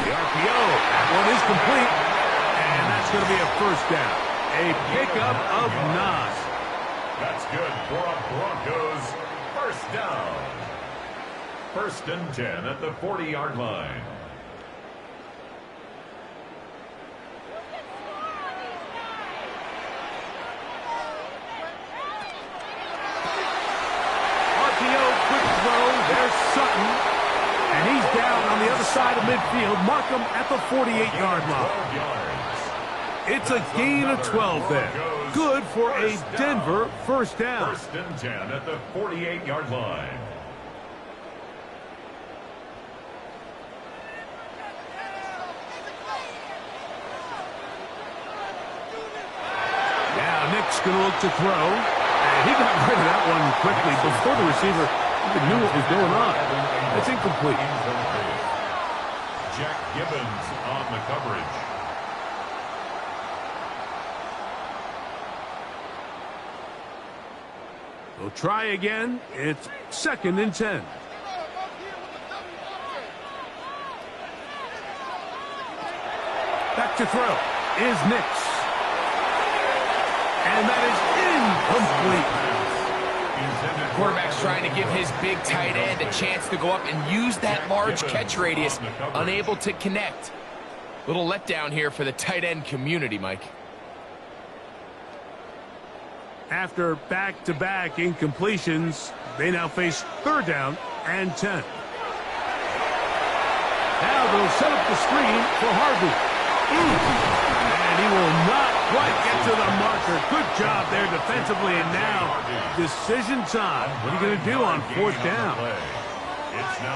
The RPO. That one is complete. And that's going to be a 1st down. A pickup of 9. That's good for a Broncos 1st down. 1st and 10 at the 40-yard line. RPO, quick throw. There's Sutton. And he's down on the other side of midfield. Mark him at the 48-yard line. It's a gain of 12 there. Good for a Denver 1st down. 1st and 10 at the 48-yard line. Now Nick's going to look to throw. And he got rid of that one quickly before the receiver even knew what was going on. That's incomplete. Jack Gibbons on the coverage. We'll try again. It's 2nd and 10. Back to throw is Nix. And that is incomplete. Quarterback's trying to give his big tight end a chance to go up and use that large catch radius, unable to connect. Little letdown here for the tight end community, Mike. After back-to-back incompletions, they now face 3rd down and 10. Now they'll set up the screen for Harvey. And he will not quite get to the marker. Good job there defensively, and now decision time. What are you going to do on 4th down?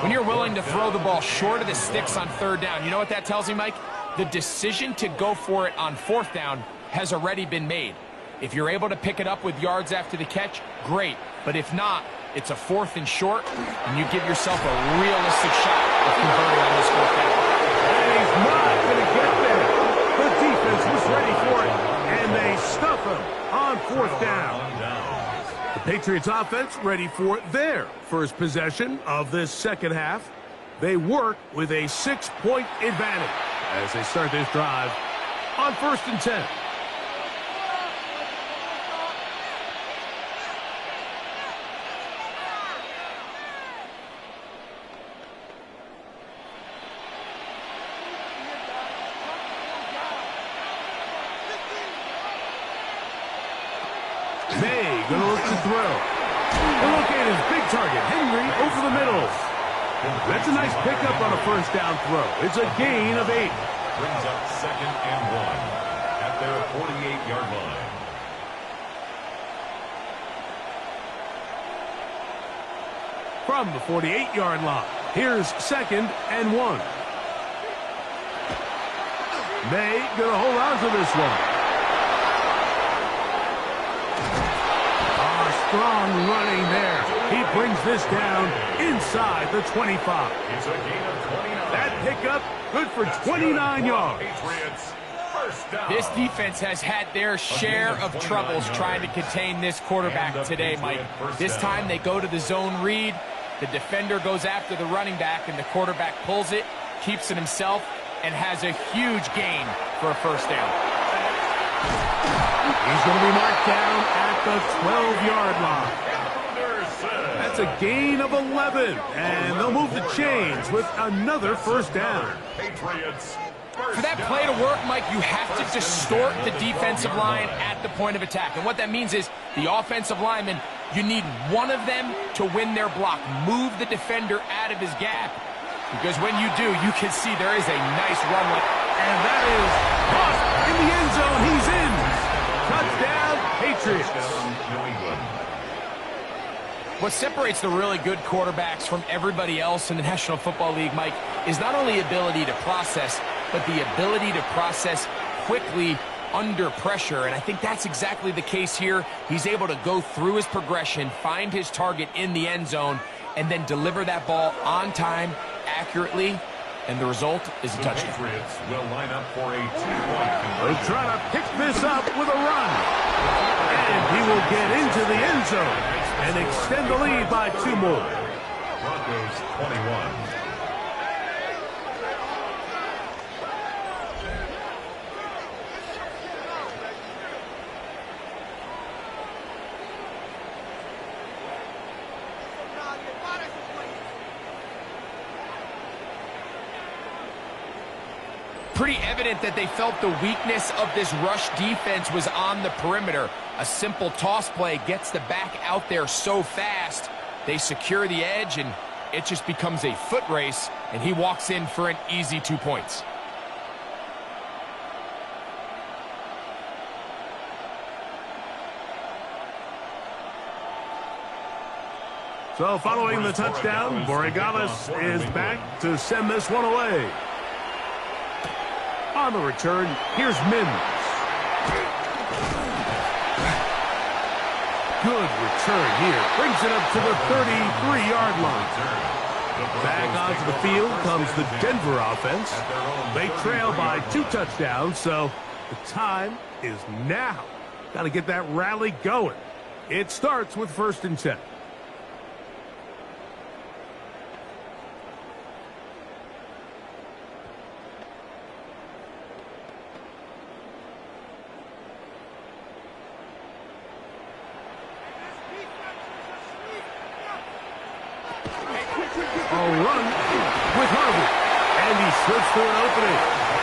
When you're willing to throw the ball short of the sticks on 3rd down, you know what that tells me, Mike? The decision to go for it on 4th down has already been made. If you're able to pick it up with yards after the catch, great. But if not, it's a 4th and short, and you give yourself a realistic shot of converting on this 4th down. And he's not going to get there. The defense was ready for it, and they stuff him on 4th down. The Patriots offense ready for their first possession of this second half. They work with a 6-point advantage as they start this drive on 1st and 10. May going to look to throw. And look at his big target, Henry, over the middle. That's a nice pickup on a 1st down throw. It's a gain of 8. brings up 2nd and 1 at their 48-yard line. From the 48-yard line, here's 2nd and 1. May gonna hold on to this one. Strong running there. He brings this down inside the 25. It's a gain of 29. That pickup good for 29 yards. Patriots, first down. This defense has had their share of troubles trying to contain this quarterback today, Mike. This time they go to the zone read. The defender goes after the running back, and the quarterback pulls it, keeps it himself, and has a huge gain for a first down. He's going to be marked down at the 12-yard line. That's a gain of 11, and they'll move the chains with another first down. Patriots, For that play to work, Mike, you have to distort the defensive line at the point of attack. And what that means is the offensive lineman, you need one of them to win their block. Move the defender out of his gap. Because when you do, you can see there is a nice run. And that is caught in the end zone. He's in. Touchdown, Patriots. New England. What separates the really good quarterbacks from everybody else in the National Football League, Mike, is not only ability to process, but the ability to process quickly under pressure. And I think that's exactly the case here. He's able to go through his progression, find his target in the end zone, and then deliver that ball on time, accurately, and the result is a touchdown. Patriots will line up for a 2-point conversion. They'll try to pick this up with a run. And he will get into the end zone and extend the lead by 2 more. Broncos 21. Pretty evident that they felt the weakness of this rush defense was on the perimeter. A simple toss play gets the back out there so fast. They secure the edge, and it just becomes a foot race, and he walks in for an easy 2 points. So following the touchdown, Borregales is back to send this one away. On the return, here's Mims. Good return here. Brings it up to the 33-yard line. Back onto the field comes the Denver offense. They trail by 2 touchdowns, so the time is now. Got to get that rally going. It starts with 1st and 10. Run with Harvey, and he slips through an opening.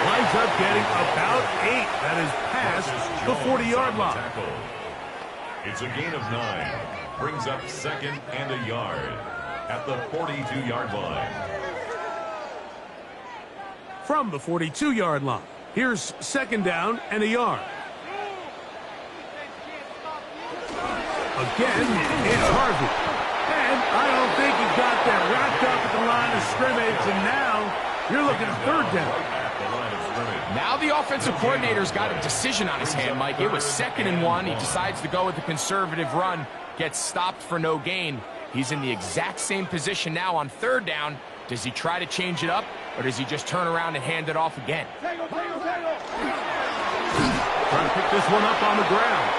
Winds up getting about 8. That is past the 40-yard line. It's a gain of 9. Brings up 2nd and a yard at the 42-yard line. From the 42-yard line, here's 2nd down and a yard. Again, it's Harvey. And I don't think he got that wrapped up at the line of scrimmage, and now you're looking at 3rd down. Now the offensive coordinator's got a decision on his hand, Mike. It was 2nd and 1. He decides to go with the conservative run, gets stopped for no gain. He's in the exact same position now on 3rd down. Does he try to change it up, or does he just turn around and hand it off again? Trying to pick this one up on the ground.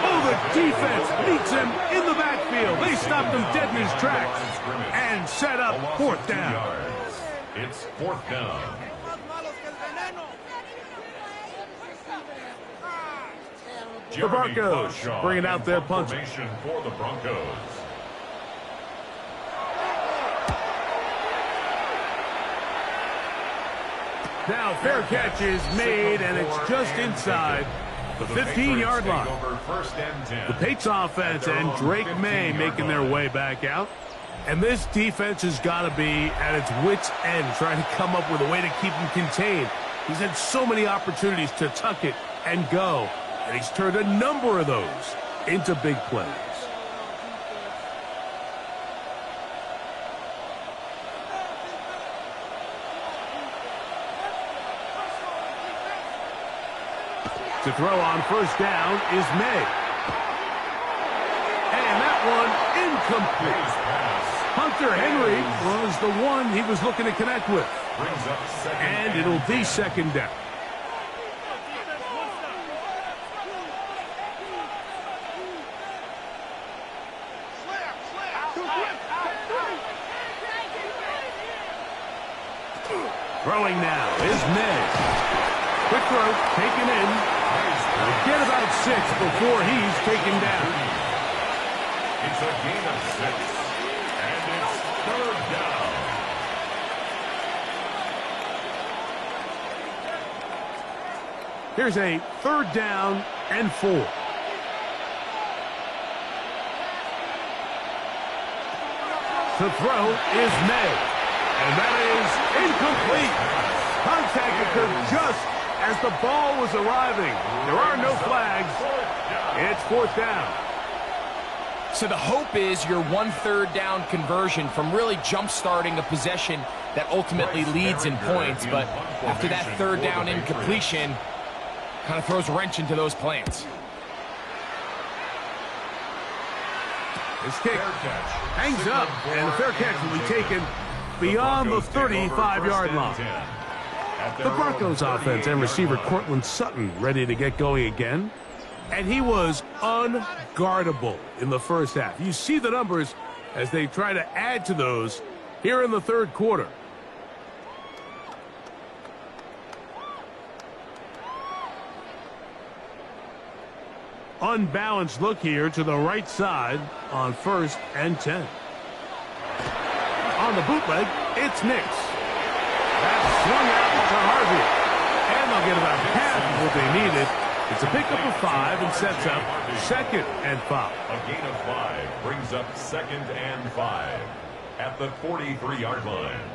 Oh, the defense meets him in the backfield. They stopped him dead in his tracks and set up 4th down. It's 4th down. The Broncos bringing out their punch. For the Broncos. Now fair catch is made, and it's just inside the 15-yard line. The Patriots offense and Drake May making their way back out. And this defense has got to be at its wits' end, trying to come up with a way to keep them contained. He's had so many opportunities to tuck it and go, and he's turned a number of those into big plays. To throw on first down is May. And that one incomplete. Hunter Henry was the one he was looking to connect with. And it'll be second down. Throwing now is May. Quick throw, taken in. Get about 6 before he's taken down. It's a gain of 6, and it's third down. Here's a third down and 4. To throw is May, and that is incomplete. Contact occurred just as the ball was arriving. There are no flags. It's fourth down. So the hope is your 1/3 down conversion from really jump-starting a possession that ultimately leads in points. But after that third down incompletion, kind of throws a wrench into those plans. This kick hangs up, and the fair catch will be taken beyond the 35-yard line. The Broncos offense and receiver Cortland Sutton ready to get going again. And he was unguardable in the first half. You see the numbers as they try to add to those here in the third quarter. Unbalanced look here to the right side on 1st and 10. On the bootleg, it's Nix. That's swung out to Harvey. And they'll get about half of what they needed. It's a pickup of 5 and sets up 2nd and 5. A gain of 5 brings up 2nd and 5 at the 43-yard line.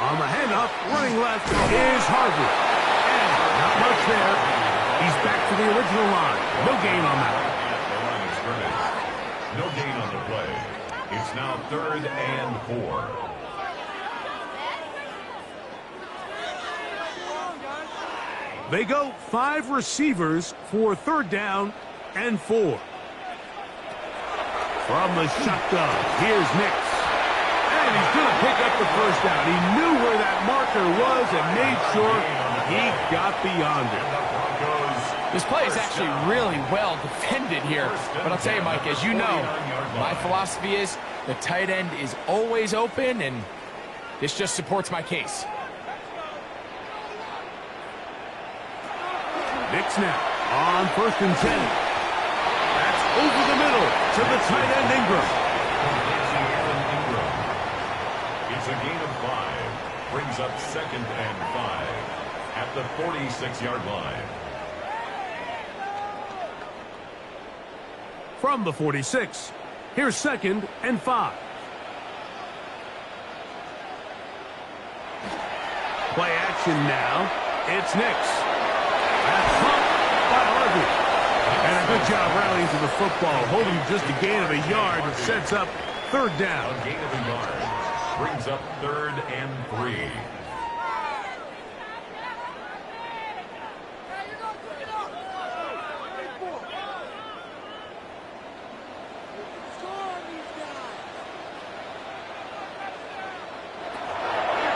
On the handoff, running left is Harvey. And not much there. He's back to the original line. No gain on that. No gain on the play. It's now 3rd and 4. They go 5 receivers for 3rd down and 4. From the shotgun, here's Nix. And he's going to pick up the first down. He knew where that marker was and made sure he got beyond it. This play is actually really well defended here. But I'll tell you, Mike, as you know, my philosophy is the tight end is always open, and this just supports my case. Nix now on 1st and 10. That's over the middle to the tight end Ingram. It's a gain of 5. Brings up 2nd and 5 at the 46-yard line. From the 46, here's 2nd and 5. Play action now. It's Nix. That's pumped by Harvey. And a good job rallying to the football, holding just a gain of a yard, which sets up 3rd down. A gain of a yard brings up 3rd and 3.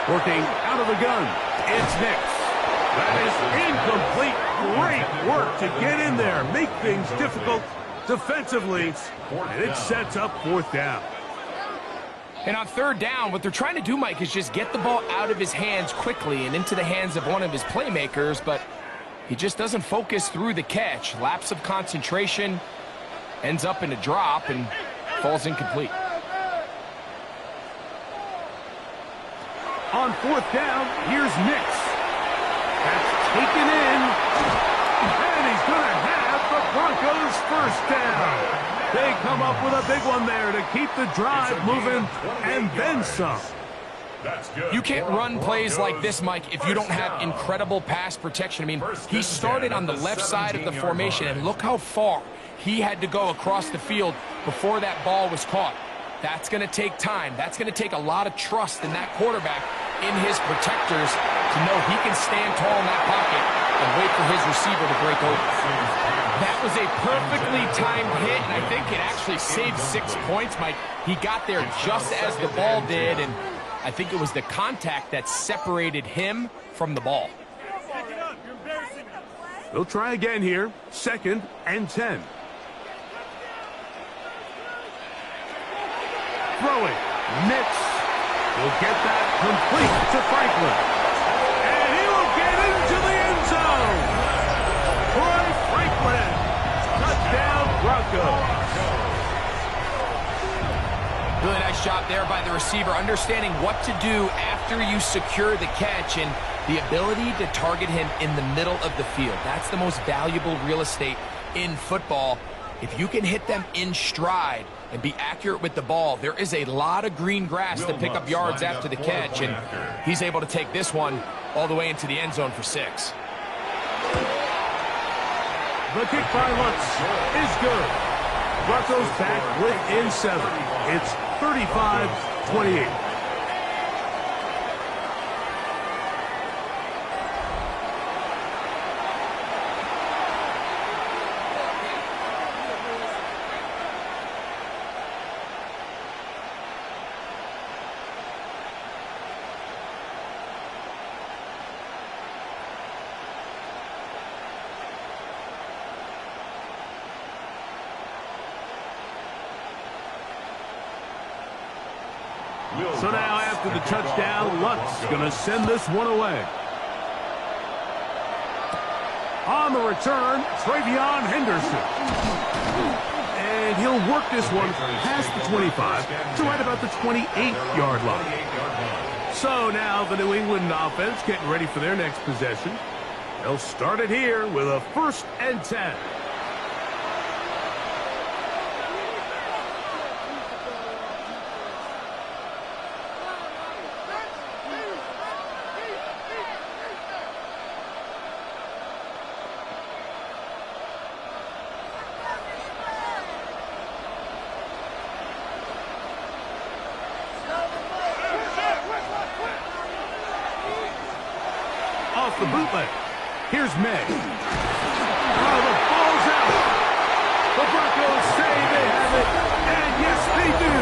Working out of the gun, it's Nix. That is incomplete. Great work to get in there, make things difficult defensively, and it sets up 4th down. And on 3rd down, what they're trying to do, Mike, is just get the ball out of his hands quickly and into the hands of one of his playmakers, but he just doesn't focus through the catch. Lapse of concentration, ends up in a drop, and falls incomplete. On 4th down, here's Nix. That's taken in. And he's going to have the Broncos come up with a big one there to keep the drive moving and then some. That's good. You can't run plays like this, Mike, if you don't have incredible pass protection. I mean, he started on the left side of the formation, and look how far he had to go across the field before that ball was caught. That's going to take time. That's going to take a lot of trust in that quarterback, in his protectors, to know he can stand tall in that pocket and wait for his receiver to break over. That was a perfectly timed hit, and I think it actually saved 6 points, Mike. He got there just as the ball did, and I think it was the contact that separated him from the ball. They'll try again here. 2nd and 10. Throwing. Nix will get that complete to Franklin. And he will get into the end zone. Troy Franklin. Touchdown Broncos. Really nice job there by the receiver, understanding what to do after you secure the catch and the ability to target him in the middle of the field. That's the most valuable real estate in football. If you can hit them in stride and be accurate with the ball, there is a lot of green grass to pick up yards after the catch, and he's able to take this one all the way into the end zone for 6. The kick by Lutz is good. Broncos back within 7. It's 35-28. So now after the touchdown, Lutz going to send this one away. On the return, Travion Henderson. And he'll work this one past the 25 to right about the 28-yard line. So now the New England offense getting ready for their next possession. They'll start it here with a 1st and 10. Off the bootleg. Here's May. Oh, the ball's out. The Broncos say they have it, and yes, they do.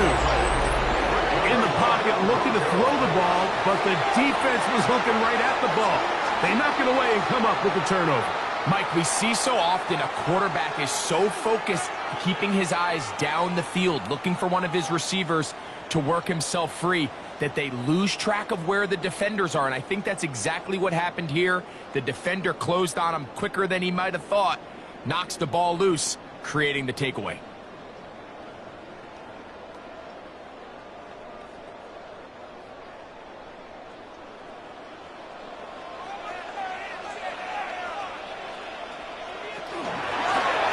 In the pocket, looking to throw the ball, but the defense was looking right at the ball. They knock it away and come up with the turnover. Mike, we see so often a quarterback is so focused, keeping his eyes down the field, looking for one of his receivers to work himself free, that they lose track of where the defenders are, and I think that's exactly what happened here. The defender closed on him quicker than he might have thought, knocks the ball loose, creating the takeaway.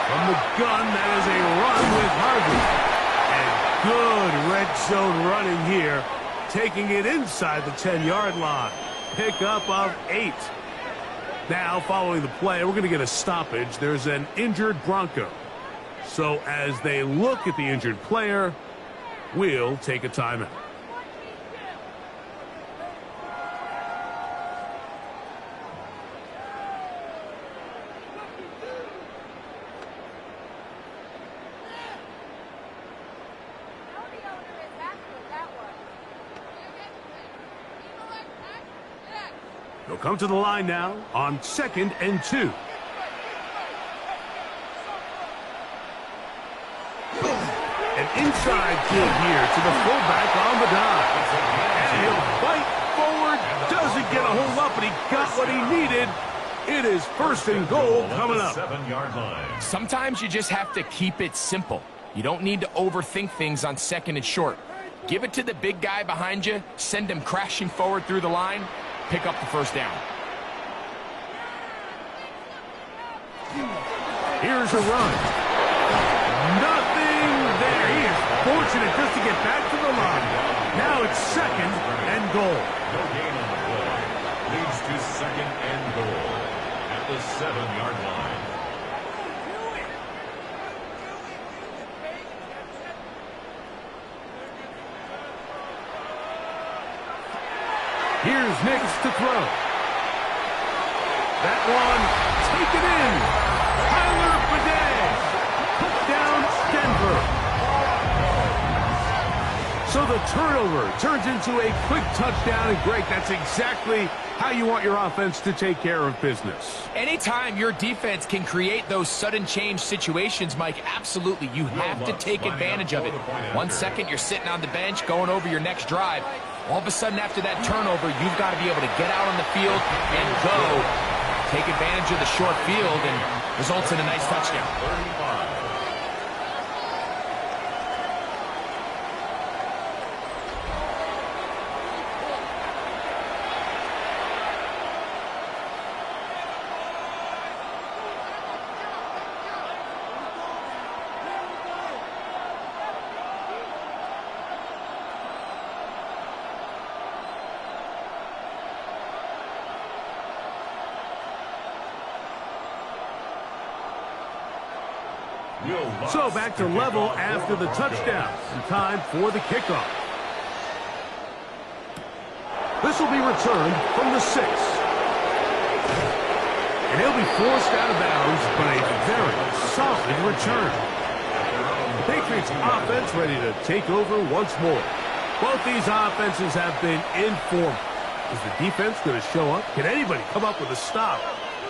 From the gun, that is a run with Harvey. And good red zone running here, taking it inside the 10-yard line. Pickup of 8. Now, following the play, we're going to get a stoppage. There's an injured Bronco. So as they look at the injured player, we'll take a timeout. They'll come to the line now on 2nd and 2. An inside kid here to the fullback on the dive. And he'll fight forward, doesn't get a hold up, but he got what he needed. It is 1st and goal coming up. 7-yard line. Sometimes you just have to keep it simple. You don't need to overthink things on 2nd and short. Give it to the big guy behind you, send him crashing forward through the line, pick up the 1st down. Here's a run. Nothing there. He is fortunate just to get back to the line. Now it's second and goal. No gain on the play. Leads to second and goal at the 7-yard line. Here's Nix to throw. That one taken in. Tyler Bidet. Touchdown, Denver. So the turnover turns into a quick touchdown, and Greg, that's exactly how you want your offense to take care of business. Anytime your defense can create those sudden change situations, Mike, absolutely, you have to take advantage of it. 1 second, you're sitting on the bench, going over your next drive. All of a sudden, after that turnover, you've got to be able to get out on the field and go. Take advantage of the short field, and results in a nice touchdown. 35. So back to level after the touchdown. And time for the kickoff. This will be returned from the 6. And he'll be forced out of bounds, but a very solid return. The Patriots offense ready to take over once more. Both these offenses have been in form. Is the defense going to show up? Can anybody come up with a stop?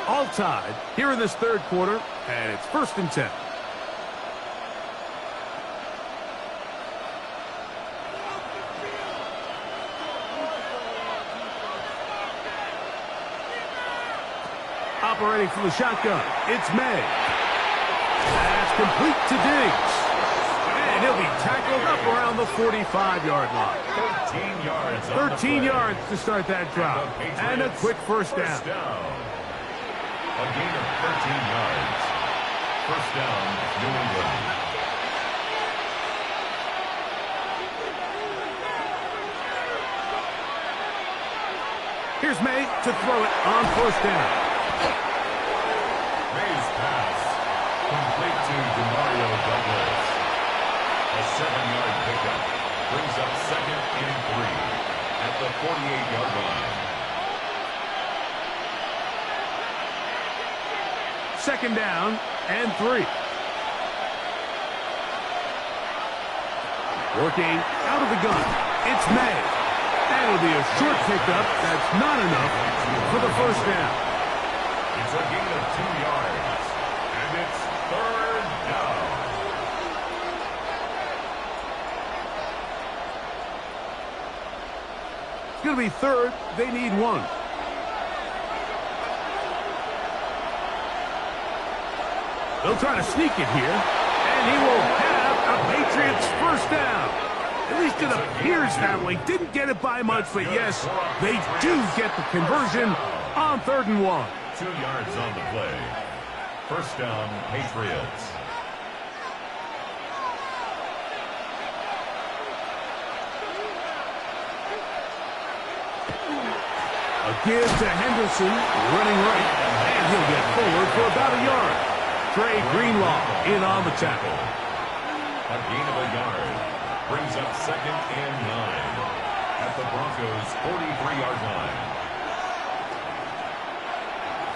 All tied here in this third quarter, and it's 1st and 10. Operating from the shotgun, it's May. That's complete to Diggs. And he'll be tackled up around the 45-yard line. 13 yards. 13 yards to start that drive. And a quick first down. A gain of 13 yards. First down, New England. Here's May to throw it on first down. May's pass, complete to DeMario Douglas. A 7-yard pickup brings up second and 3 at the 48-yard line. Second down and 3. Working out of the gun, it's May. That'll be a short pickup. That's not enough for the first down. It's a gain of 2 yards, and it's third down. It's going to be third. They need 1. They'll try to sneak it here, and he will have a Patriots first down. At least it appears that way. Didn't get it by much, but yes, they do get the conversion on 3rd and 1. 2 yards on the play. First down, Patriots. A give to Henderson, running right, and he'll get forward for about a yard. Trey Greenlaw in on the tackle. A gain of a yard brings up second and 9 at the Broncos' 43-yard line.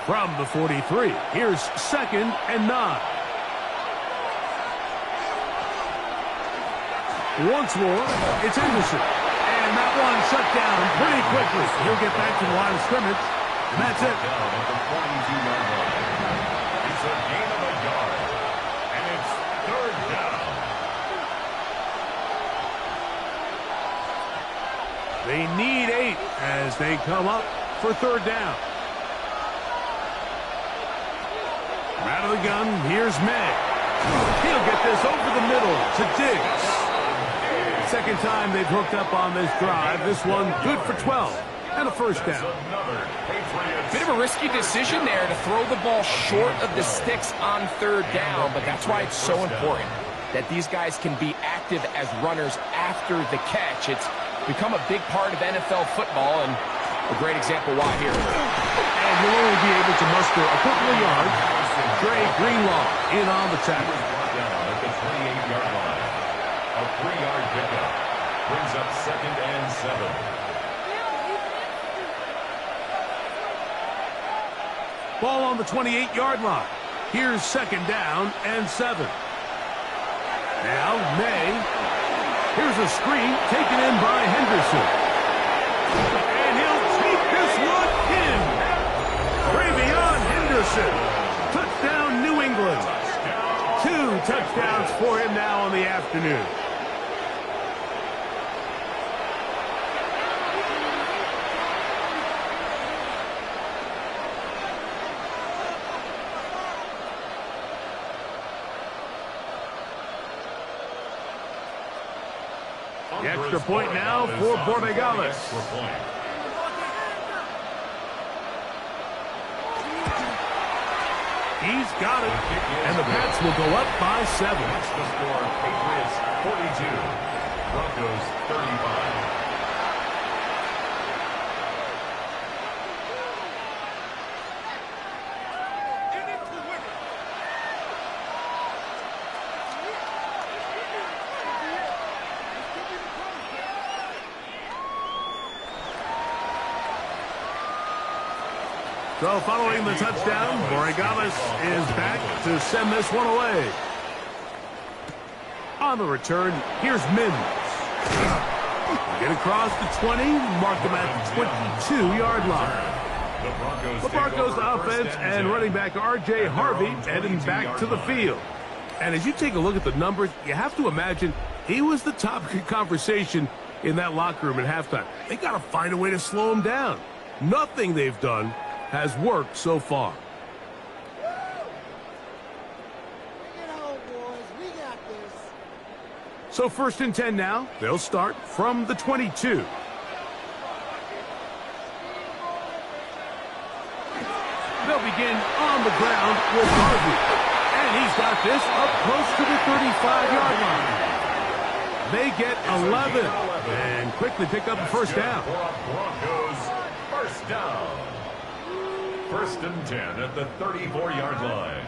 From the 43, here's second and 9. Once more, it's Henderson. And that one shut down pretty quickly. He'll get back to the line of scrimmage, and that's it. Down at the 42-yard line. It's a gain of a yard, and it's third down. They need 8 as they come up for third down. Out of the gun, here's May. He'll get this over the middle to Diggs. Second time they've hooked up on this drive. This one good for 12 and a first down. Bit of a risky decision there to throw the ball short of the sticks on third down, but that's why it's so important. that these guys can be active as runners after the catch. It's become a big part of NFL football, and a great example why here. And he'll only be able to muster a couple of yards. Dre Greenlaw in on the tackle. Down at the 28-yard line. A 3-yard pickup brings up 2nd and 7. Ball on the 28-yard line. Here's 2nd down and 7. Now May. Here's a screen taken in by Henderson. And he'll take this one in. Ravion Henderson. Touchdown, New England. 2 touchdowns for him now on the afternoon. The extra point now for Borregales. He's got it, and the Pats will go up by 7. That's the score. Patriots 42, Broncos 35. So following the touchdown, Borregales is back to send this one away. On the return, here's Mims. Get across the 20, mark him at the 22-yard line. The Broncos offense and running back R.J. Harvey heading back to the field. And as you take a look at the numbers, you have to imagine he was the topic of conversation in that locker room at halftime. They got to find a way to slow him down. Nothing they've done has worked so far. So 1st and 10 now. They'll start from the 22. They'll begin on the ground with Harvey. And he's got this up close to the 35-yard line. They get 11 and quickly pick up a 1st down. Broncos 1st down. 1st and 10 at the 34-yard line.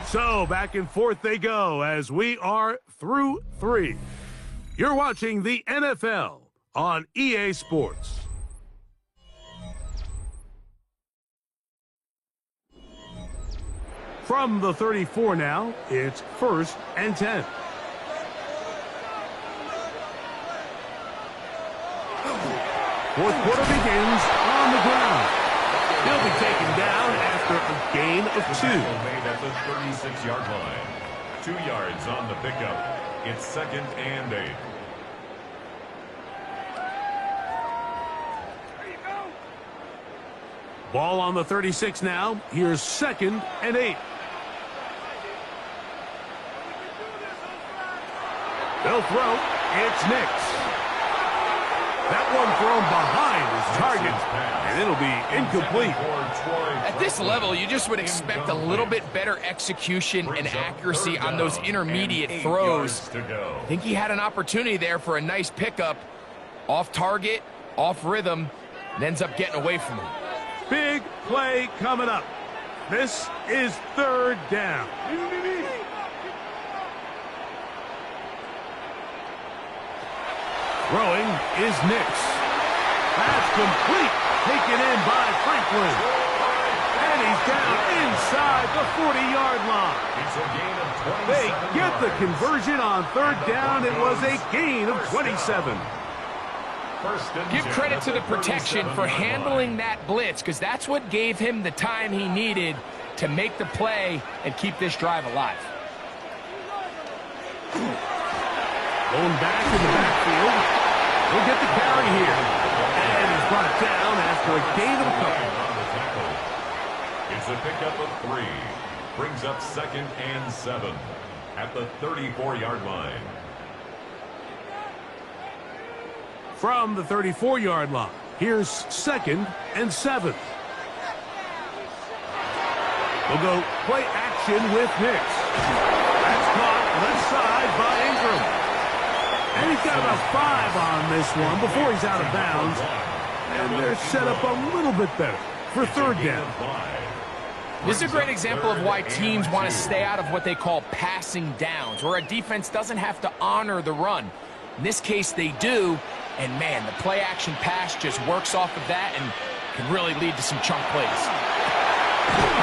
So back and forth they go as we are through 3. You're watching the NFL on EA Sports. From the 34 now, it's 1st and 10. Fourth quarter begins on the ground. He'll be taken down after a gain of 2. Made at the 36-yard line. 2 yards on the pickup. It's 2nd and 8. Ball on the 36 now. Here's 2nd and 8. They'll throw. It's Nix. That one thrown behind his target, and it'll be incomplete. At this level, you just would expect a little bit better execution and accuracy on those intermediate throws. I think he had an opportunity there for a nice pickup. Off target, off rhythm, and ends up getting away from him. Big play coming up. This is 3rd down. Throwing is Nix. That's complete. Taken in by Franklin. And he's down inside the 40-yard line. It's a gain of 27. They get the conversion on 3rd down. It was a gain of 27. Give credit to the protection for handling that blitz, because that's what gave him the time he needed to make the play and keep this drive alive. Going back in the backfield. He'll get the carry here. And he's brought down after a gain of a couple. It's a pickup of 3. Brings up 2nd and 7 at the 34-yard line. From the 34-yard line, here's 2nd and 7. We'll go play action with Nix. That's caught left side by Ingram. And he's got about 5 on this one before he's out of bounds. And they're set up a little bit better for third down. This is a great example of why teams want to stay out of what they call passing downs, where a defense doesn't have to honor the run. In this case, they do. And, man, the play-action pass just works off of that and can really lead to some chunk plays.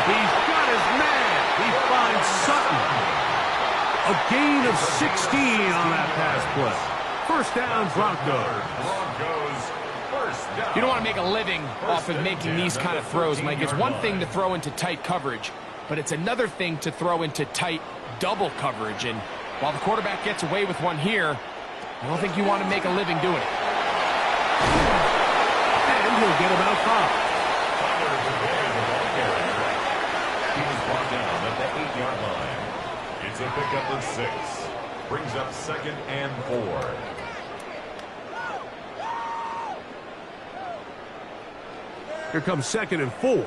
He's got his man. He finds Sutton. A gain of 16 on that pass play. First down, Broncos. You don't want to make a living off of making these kind of throws, Mike. It's one thing to throw into tight coverage, but it's another thing to throw into tight double coverage. And while the quarterback gets away with one here, I don't think you want to make a living doing it. And he'll get about 5. He was brought down at the 8-yard line. It's a pickup of 6. Brings up 2nd and 4. Here comes 2nd and 4.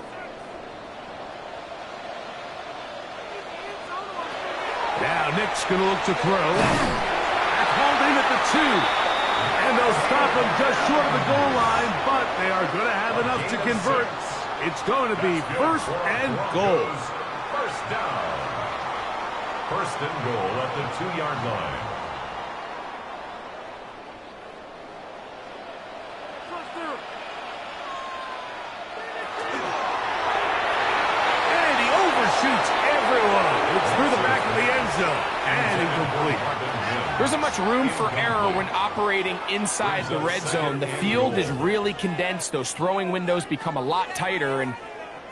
Now Nick's going to look to throw. That's holding at the 2. And they'll stop him just short of the goal line, but they are going to have enough to convert. It's going to be 1st and goal. First down. 1st and goal at the 2-yard line. And he overshoots everyone. It's through the back of the end zone. And incomplete. There isn't much room for error when operating inside the red zone. The field is really condensed. Those throwing windows become a lot tighter and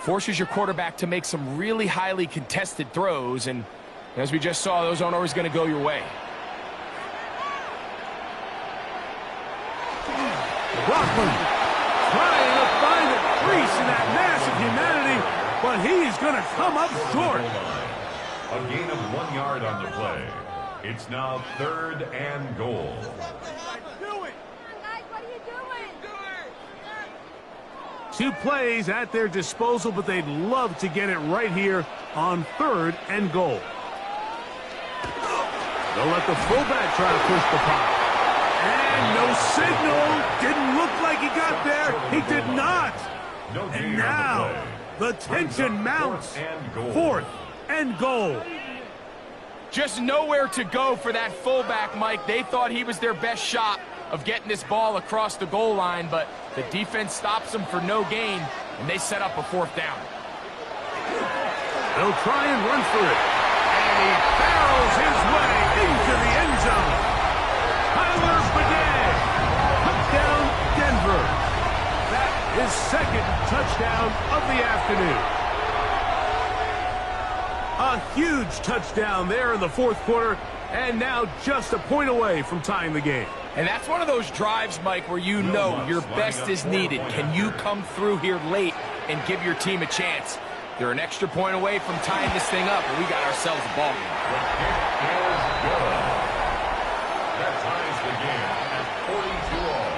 forces your quarterback to make some really highly contested throws. And as we just saw, those aren't always going to go your way. Rockland trying to find a crease in that mass of humanity, but he's going to come up short. A gain of 1 yard on the play. It's now 3rd and goal. Two plays at their disposal, but they'd love to get it right here on 3rd and goal. They'll let the fullback try to push the pop. And no signal. Didn't look like he got there. He did not. And now the tension mounts. 4th and goal. Just nowhere to go for that fullback, Mike. They thought he was their best shot of getting this ball across the goal line, but the defense stops them for no gain, and they set up a 4th down. They'll try and run for it. And he barrels his way into the end zone. Tyler Bidet. Touchdown, Denver. That is 2nd touchdown of the afternoon. A huge touchdown there in the 4th quarter, and now just a point away from tying the game. And that's one of those drives, Mike, where you know your best is needed. Can you come through here late and give your team a chance? They're an extra point away from tying this thing up, and we got ourselves a ball game. That ties the game at 42-all.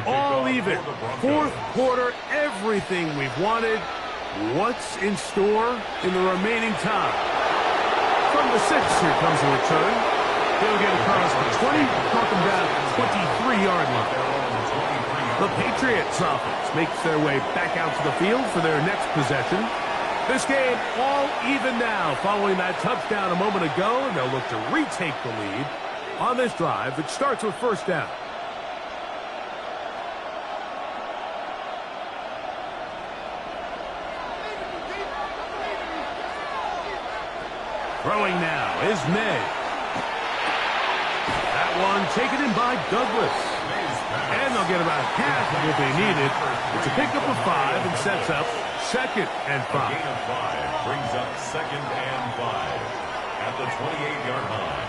All even. 4th quarter, everything we've wanted. What's in store in the remaining time? From the 6, here comes a return. They'll get across the 20, knock them down at the 23-yard line. The Patriots offense makes their way back out to the field for their next possession. This game all even now following that touchdown a moment ago, and they'll look to retake the lead on this drive that starts with 1st down. Throwing now is May. That one taken in by Douglas. And they'll get about half of what they needed. It's a pickup of 5 and sets up 2nd and 5. A gain of 5 brings up 2nd and 5 at the 28-yard line.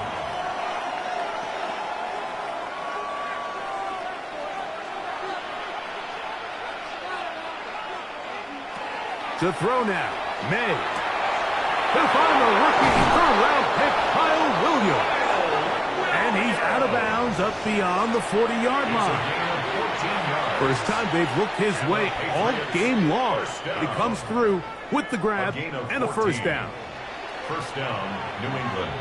To throw now, May. He'll find the rookie third-round pick, Kyle Williams. And he's out of bounds up beyond the 40-yard line. First time they've looked his way all game long. He comes through with the grab and a first down. First down, New England.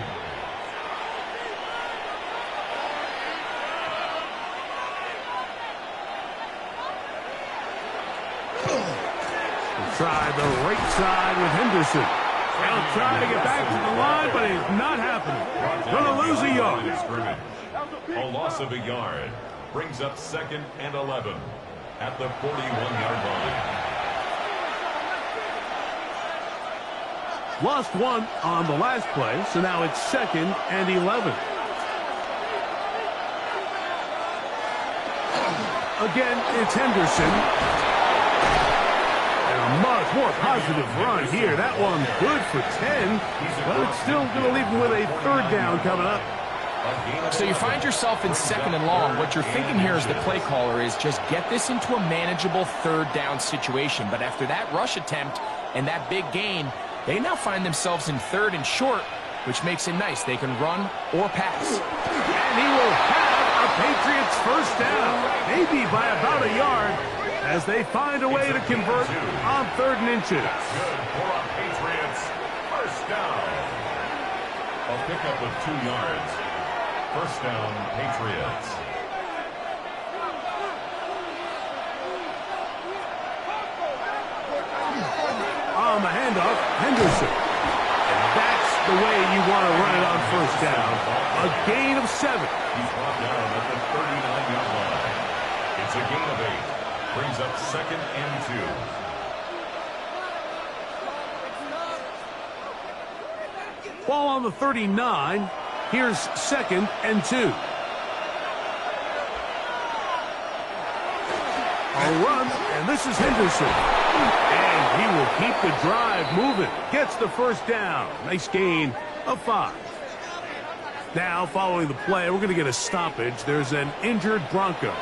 Try the right side with Henderson. They'll try to get back to the line, but it's not happening. Going to lose a yard. A loss of a yard brings up 2nd and 11 at the 41-yard line. Lost 1 on the last play, so now it's 2nd and 11. Again, it's Henderson. A much more positive run here. That one good for 10, but it's still going to leave him with a third down coming up. So you find yourself in 2nd and long. What you're thinking here as the play caller is just get this into a manageable third down situation. But after that rush attempt and that big gain, they now find themselves in 3rd and short, which makes it nice. They can run or pass. And he will have a Patriots first down, maybe by about a yard, as they find a way to convert on 3rd and inches. That's good for a Patriots first down. A pickup of 2 yards. First down, Patriots. On the handoff, Henderson. And that's the way you want to run it on first down. A gain of 7. He's brought down at the 39-yard line. It's a gain of 8. Brings up 2nd and 2. Ball on the 39. Here's 2nd and 2. A run, and this is Henderson. And he will keep the drive moving. Gets the first down. Nice gain of 5. Now, following the play, we're going to get a stoppage. There's an injured Bronco.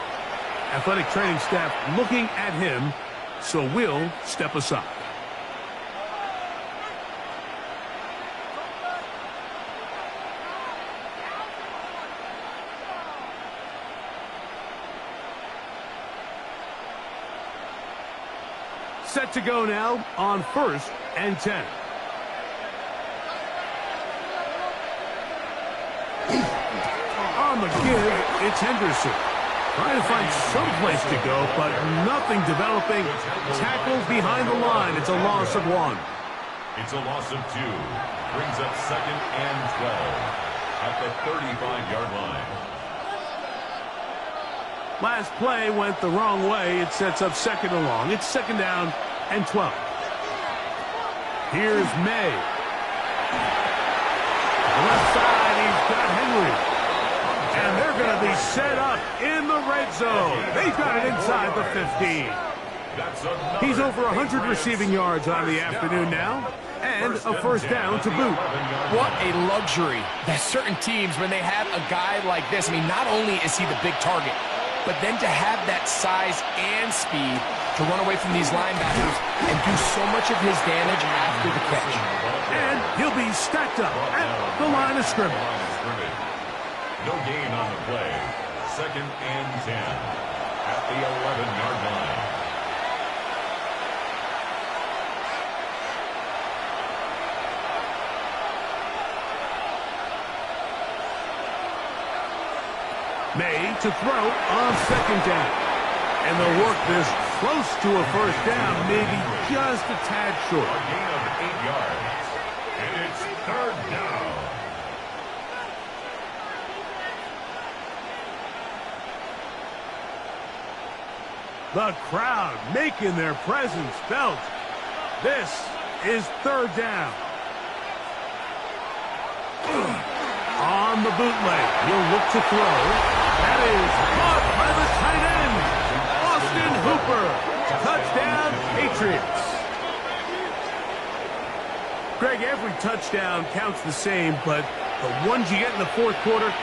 Athletic training staff looking at him, so we'll step aside. Set to go now on 1st and 10. On the give, it's Henderson. Trying to find some place to go, but nothing developing. Tackled behind the line. It's a loss of 1. It's a loss of 2. Brings up 2nd and 12 at the 35-yard line. Last play went the wrong way. It sets up 2nd and long. It's 2nd down and 12. Here's May. The left side, he's got Henry. And they're going to be set up in the red zone. They've got it inside the 15. He's over 100 receiving yards on the afternoon now. And a first down to boot. What a luxury that certain teams, when they have a guy like this, I mean, not only is he the big target, but then to have that size and speed to run away from these linebackers and do so much of his damage after the catch. And he'll be stacked up at the line of scrimmage. No gain on the play. 2nd and 10 at the 11-yard line. May to throw on 2nd down. And they'll work this close to a first down, maybe just a tad short. A gain of 8 yards. And it's 3rd down. The crowd making their presence felt. This is 3rd down. On the bootleg, he'll look to throw. That is caught by the tight jumper. Touchdown, Patriots. Greg, every touchdown counts the same, but the ones you get in the fourth quarter,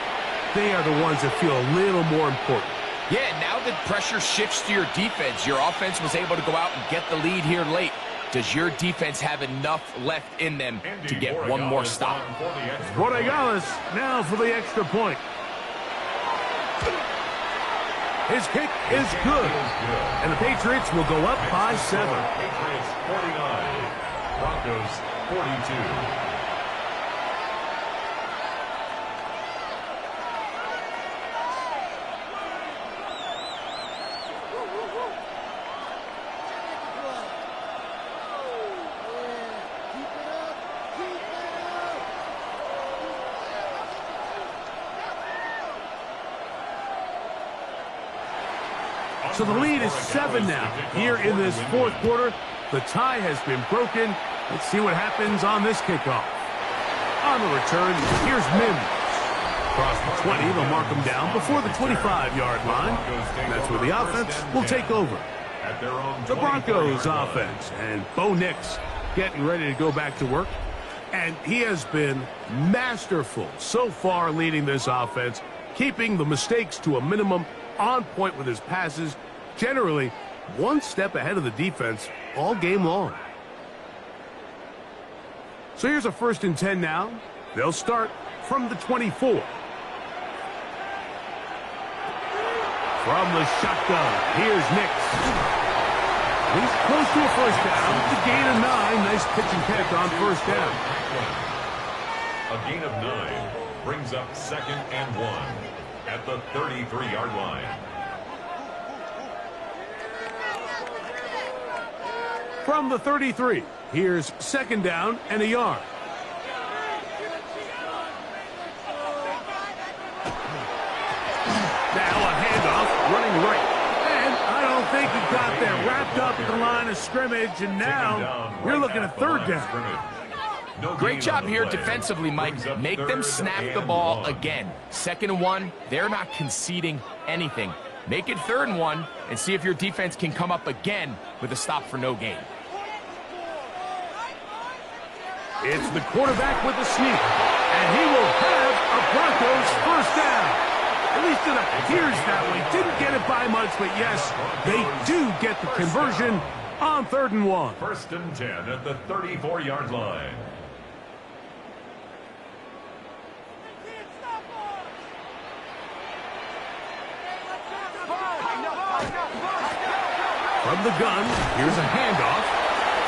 they are the ones that feel a little more important. Yeah, now that pressure shifts to your defense, your offense was able to go out and get the lead here late. Does your defense have enough left in them to get one more stop? Borregales now for the extra point. His kick is good. And the Patriots will go up by 7. Patriots 49, Broncos 42. So the lead is 7 now. Here in this fourth quarter, the tie has been broken. Let's see what happens on this kickoff. On the return, here's Mims. Across the 20, they'll mark him down before the 25-yard line. That's where the offense will take over. The Broncos offense, and Bo Nix getting ready to go back to work. And he has been masterful so far leading this offense, keeping the mistakes to a minimum, on point with his passes, generally one step ahead of the defense all game long. So here's a 1st and 10 now. They'll start from the 24. From the shotgun, here's Nix. He's close to a first down. It's a gain of 9. Nice pitch and catch on first down. A gain of 9 brings up 2nd and 1. At the 33-yard line. From the 33, here's 2nd down and a yard. Now a handoff, running right. And I don't think he got there. Wrapped up at the line of scrimmage, and now you're looking at 3rd down. Great job here defensively, Mike. Make them snap the ball again. 2nd and 1, they're not conceding anything. Make it 3rd and 1 and see if your defense can come up again with a stop for no gain. It's the quarterback with the sneak, and he will have a Broncos first down. At least it appears that way. Didn't get it by much, but yes, they do get the conversion on 3rd and 1. 1st and 10 at the 34-yard line. From the gun, here's a handoff.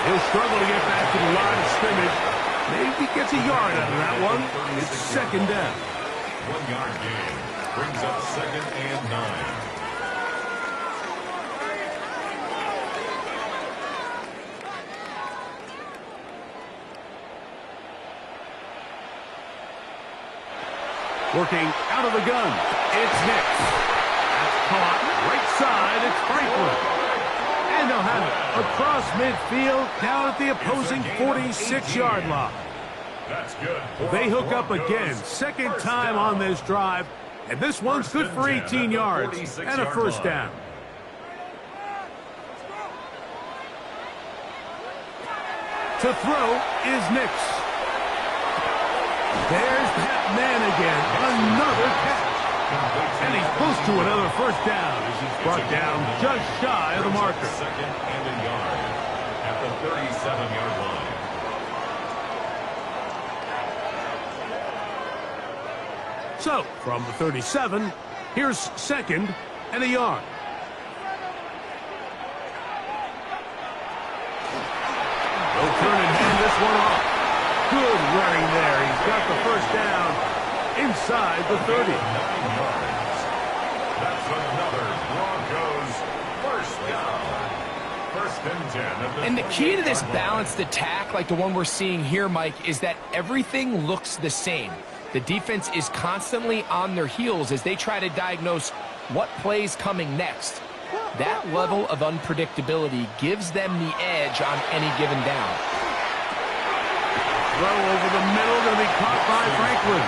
He'll struggle to get back to the line of scrimmage. Maybe gets a yard out of that one. It's 2nd down. 1-yard gain brings up 2nd and 9. Working out of the gun. It's Nix. That's caught. Right side, it's Franklin. And they'll have it across midfield, down at the opposing 46-yard line. That's good. They hook up again. 2nd time on this drive. And this one's good for 18 yards and a first down. To throw is Nix. There's that man again. Another catch. And he's close to another first down as he's brought down just shy of the marker. 2nd and a yard at the 37-yard line. So, from the 37, here's 2nd and a yard. They'll turn and hand this one off. Good running there. He's got the first down inside the 30. 9 yards. That's another Broncos first down. 1st and 10 at the And the key to this balanced attack, like the one we're seeing here, Mike, is that everything looks the same. The defense is constantly on their heels as they try to diagnose what play's coming next. That level of unpredictability gives them the edge on any given down. Throw over the middle, going to be caught by Franklin.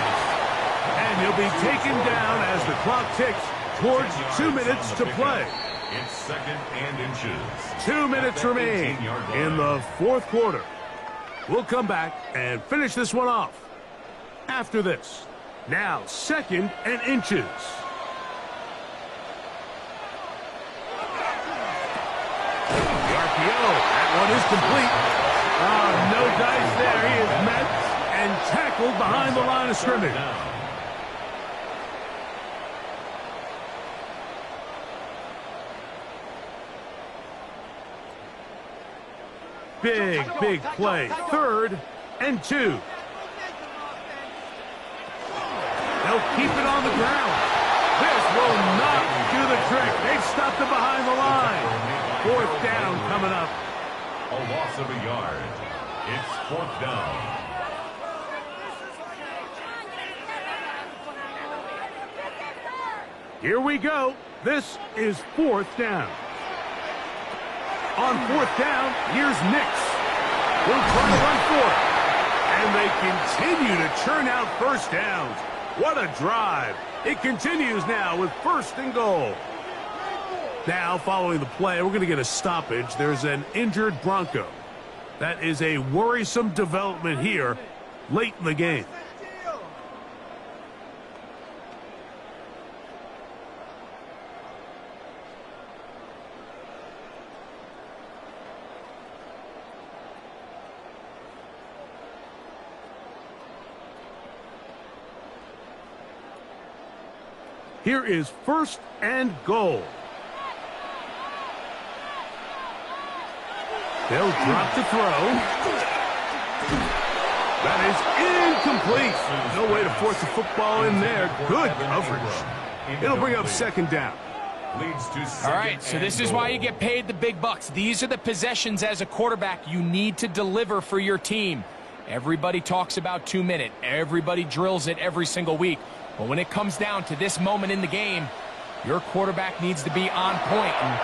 And he'll be taken down as the clock ticks towards 2 minutes to play. It's second and inches. 2 minutes remain 18-yard line. in the fourth quarter. We'll come back and finish this one off after this. Now, second and inches. The RPO. That one is complete. No dice there. He is met and tackled behind the line of scrimmage. Big play. 3rd and 2. They'll keep it on the ground. This will not do the trick. They've stopped it behind the line. 4th down coming up. A loss of a yard. It's 4th down. Here we go. This is 4th down. On 4th down, here's Nix. We'll try to run for it. And they continue to churn out first downs. What a drive. It continues now with 1st and goal. Now, following the play, we're going to get a stoppage. There's an injured Bronco. That is a worrisome development here late in the game. Here is 1st and goal. They'll drop the throw. That is incomplete. No way to force the football in there. Good coverage. It'll bring up 2nd down. Leads to All right, so this is why you get paid the big bucks. These are the possessions as a quarterback you need to deliver for your team. Everybody talks about 2 minute. Everybody drills it every single week. But when it comes down to this moment in the game, your quarterback needs to be on point. And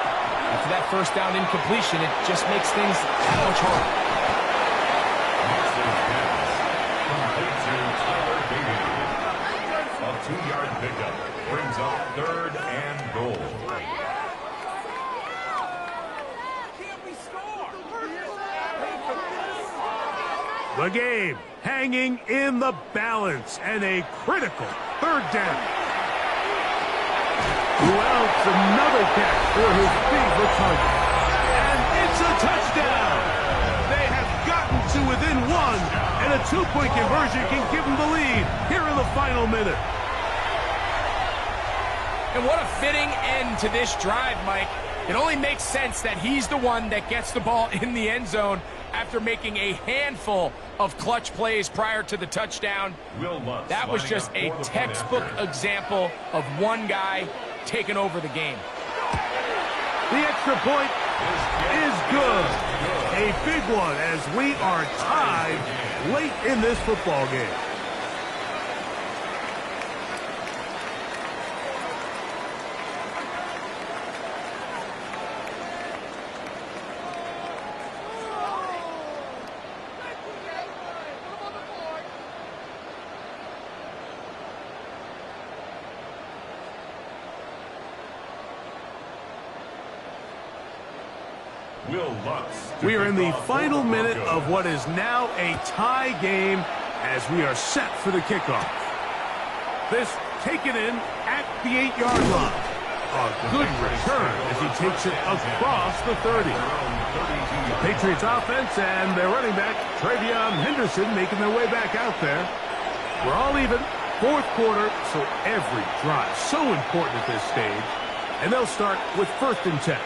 after that 1st down incompletion, it just makes things that much harder. A 2-yard pickup brings up 3rd and goal. The game hanging in the balance and a critical 3rd down. Well, it's another catch for his favorite target. And it's a touchdown. They have gotten to within 1, and a 2-point conversion can give them the lead here in the final minute. And what a fitting end to this drive, Mike. It only makes sense that he's the one that gets the ball in the end zone after making a handful of clutch plays prior to the touchdown. That was just a textbook example of one guy taking over the game. The extra point is good. A big one as we are tied late in this football game. We are in the final minute of what is now a tie game as we are set for the kickoff. This taken in at the 8-yard line. A good return as he takes it across the 30. Patriots offense and their running back, Travion Henderson, making their way back out there. We're all even, 4th quarter, so every drive so important at this stage. And they'll start with 1st and 10.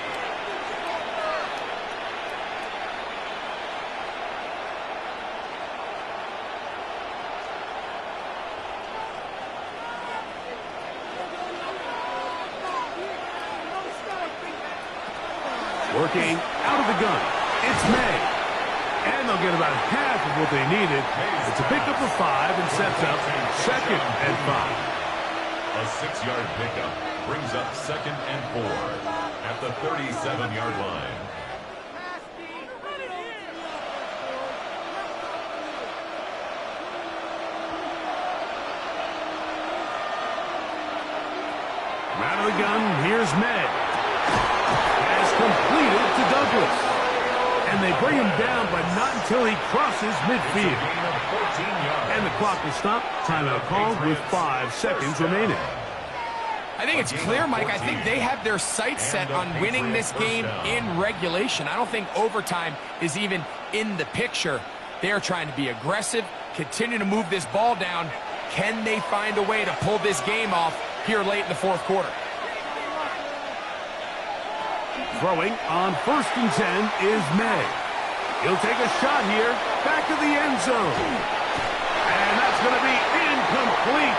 Working out of the gun. It's May. And they'll get about half of what they needed. It's a pickup of 5 and sets up 2nd and 5. A 6-yard pickup brings up 2nd and 4 at the 37-yard line. Out of the gun, here's May. completed to Douglas. And they bring him down, but not until he crosses midfield. And the clock will stop. Timeout called with 5 seconds remaining. I think it's clear, Mike. I think they have their sights set on winning this game in regulation. I don't think overtime is even in the picture. They're trying to be aggressive, continue to move this ball down. Can they find a way to pull this game off here late in the fourth quarter? Throwing on 1st and 10 is May. He'll take a shot here, back to the end zone. And that's going to be incomplete.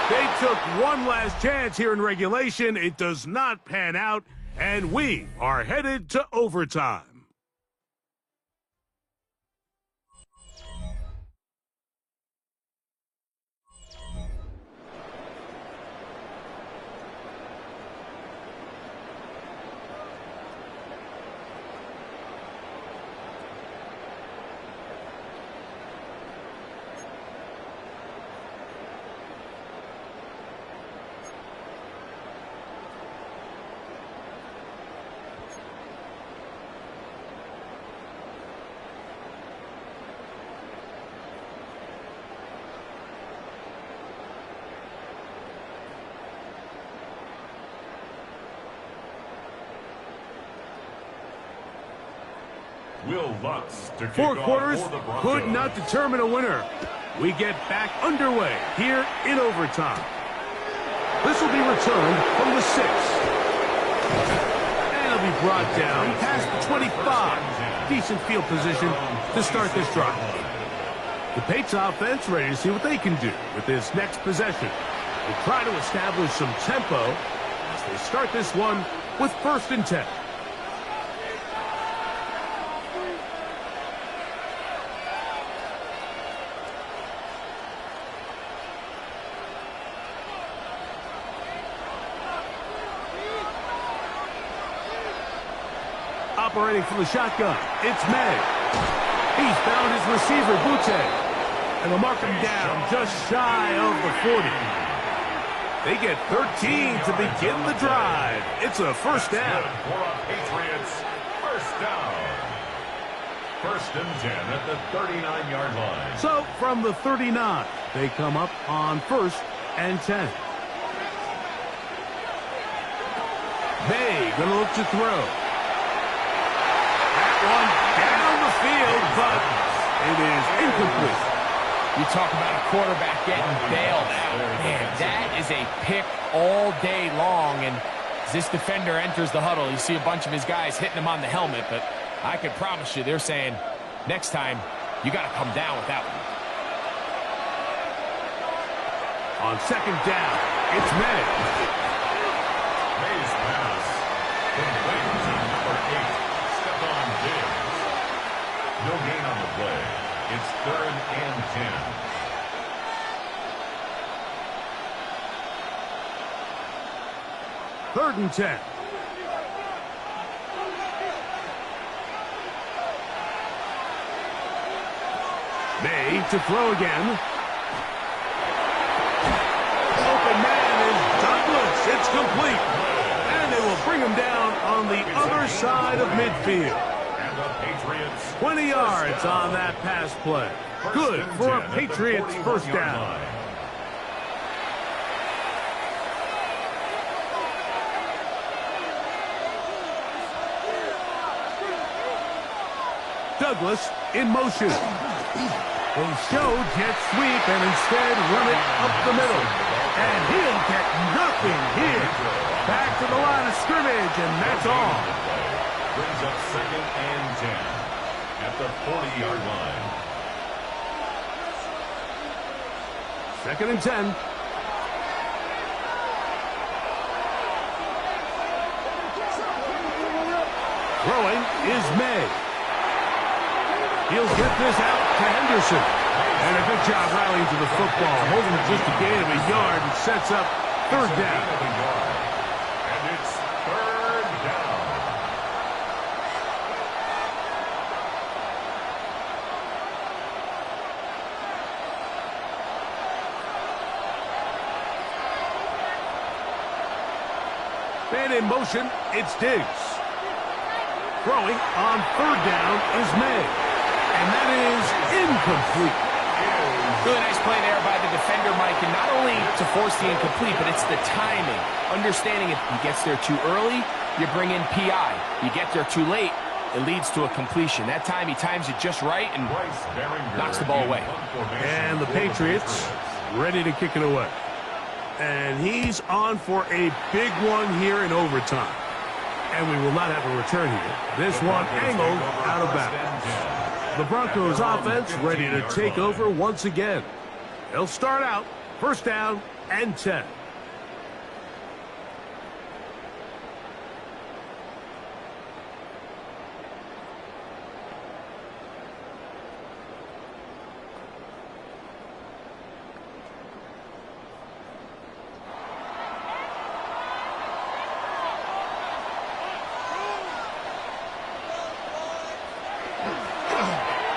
They took one last chance here in regulation. It does not pan out, and we are headed to overtime. Four quarters could not determine a winner. We get back underway here in overtime. This will be returned from the 6. And it'll be brought down past the 25. Decent field position to start this drive. The Patriots offense ready to see what they can do with this next possession. They try to establish some tempo as they start this one with 1st and 10. Operating from the shotgun, it's May. He's found his receiver, Butte. And they'll mark him down just shy of the 40. They get 13 to begin the drive. It's a 1st down. For a Patriots first down. 1st and 10 at the 39-yard line. So from the 39, they come up on 1st and 10. May gonna look to throw. One down the field, but it is incomplete. You talk about a quarterback getting bailed out. Man, that is a pick all day long, and as this defender enters the huddle, you see a bunch of his guys hitting him on the helmet, but I can promise you they're saying, next time, you got to come down with that one. On 2nd down, it's May. May's pass. Complete to number 8. No gain on the play. It's 3rd and 10. Third and 10. May to throw again. Open man is Douglas. It's complete. And they will bring him down on the other side of midfield. 20 yards on that pass play. Good for a Patriots 1st down. Douglas in motion. They show jet sweep and instead run it up the middle. And he'll get nothing here. Back to the line of scrimmage, and that's all. Brings up 2nd and 10 at the 40-yard line. 2nd and 10. Throwing is May. He'll get this out to Henderson. And a good job rallying to the football. Holding it just a gain of a yard and sets up 3rd down. And it's 3rd down. Man in motion, it's Diggs. Throwing on third down is made. And that is incomplete. Really nice play there by the defender, Mike, and not only to force the incomplete, but it's the timing. Understanding if he gets there too early, you bring in PI. You get there too late, it leads to a completion. That time he times it just right and knocks the ball away. And the Patriots ready to kick it away. And he's on for a big one here in overtime. And we will not have a return here. This one angled out of bounds. The Broncos offense ready to take over once again. They'll start out first down and 10.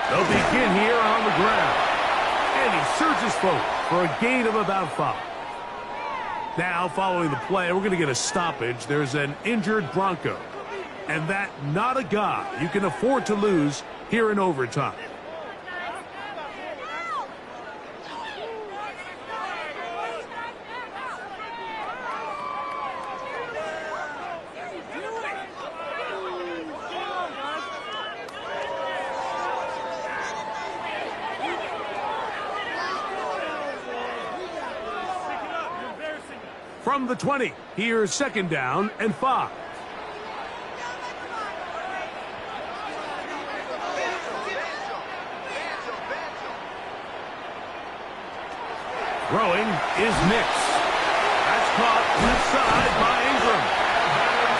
They'll begin here on the ground. And he surges forward for a gain of about 5. Now, following the play, we're going to get a stoppage. There's an injured Bronco. And that not a guy you can afford to lose here in overtime. From the 20, here's second down and 5. Throwing is Nix. That's caught left side by Ingram.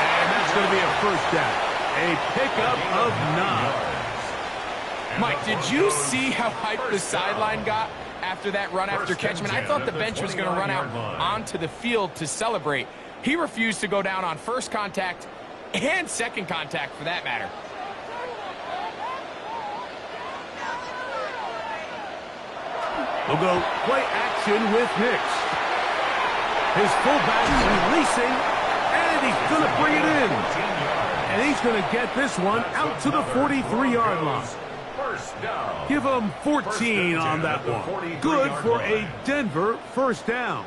And that's going to be a first down. A pickup of 9. Mike, did you see how hyped the sideline got after that run after catch? I thought the bench was going to run out onto the field to celebrate. He refused to go down on first contact and second contact for that matter. We'll go play action with Nix. His fullback releasing, and he's going to bring it in. And he's going to get this one out to the 43-yard line. Give him 14 on that one. Good for a Denver first down.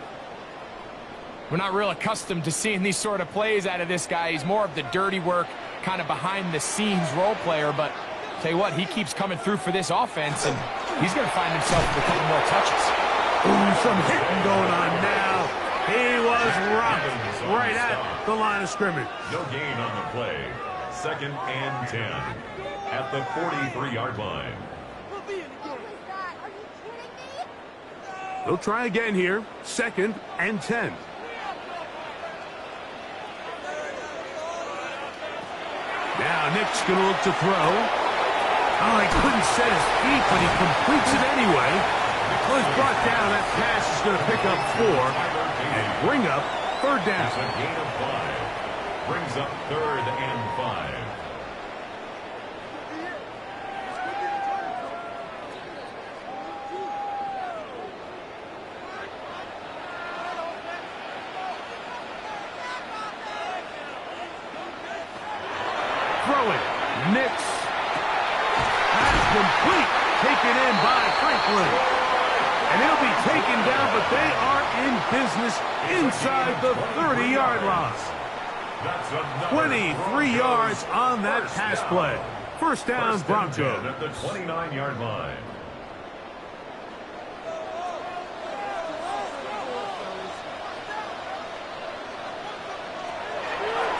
We're not real accustomed to seeing these sort of plays out of this guy. He's more of the dirty work, kind of behind-the-scenes role player. But tell you what, he keeps coming through for this offense, and he's going to find himself with a couple more touches. Ooh, some hitting going on now. He was rocking right at the line of scrimmage. No gain on the play. Second and 10 at the 43-yard line. They'll try again here. Second and 10. Now Nick's going to look to throw. Oh, he couldn't set his feet, but he completes it anyway. Well, he's brought down. That pass is going to pick up 4 and bring up third down. It's a gain of 5. Brings up third and 5. Throwing. Nix. That's complete. Taken in by Franklin. And he'll be taken down, but they are in business inside the 30-yard line. 23 yards on that pass play. First down, Broncos. At the 29-yard line.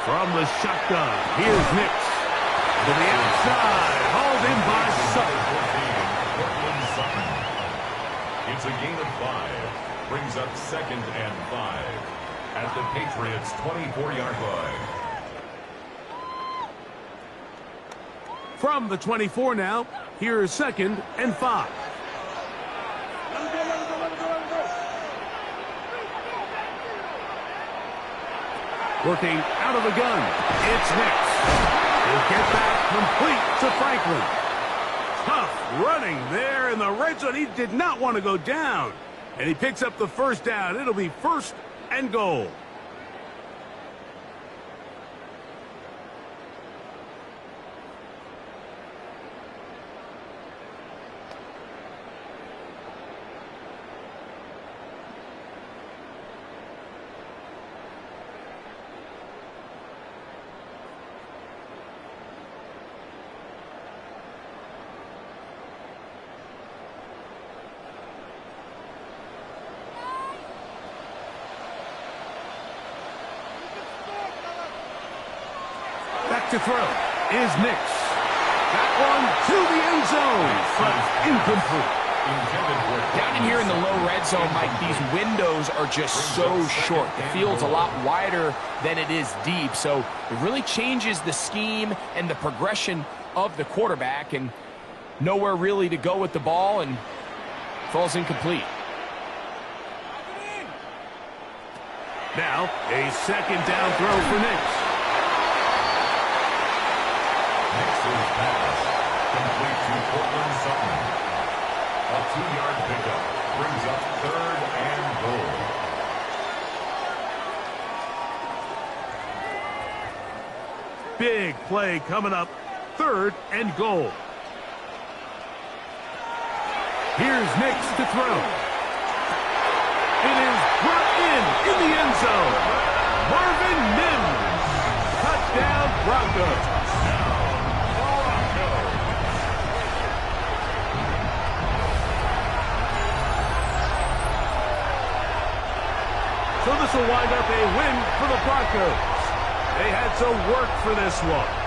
From the shotgun, here's Nix. To the outside, hauled in by Sutton. It's a gain of 5. Brings up second and 5 at the Patriots' 24-yard line. From the 24 now, here's second and 5. Working out of the gun, it's Nix. He'll get back complete to Franklin. Tough running there in the red zone. He did not want to go down. And he picks up the first down. It'll be first and goal. to throw is Nix. That one to the end zone, but incomplete. Down in here in the low red zone, Mike, these windows are just so short. The field's a lot wider than it is deep, so it really changes the scheme and the progression of the quarterback, and nowhere really to go with the ball, and falls incomplete. Now, a second down throw for Nix. Nix's pass, complete to Cortland Sutton. A 2-yard pickup brings up 3rd and goal. Big play coming up, 3rd and goal. Here's Nix to throw. It is brought in the end zone. Marvin Mims. Touchdown, Broncos. So this will wind up a win for the Broncos. They had to work for this one.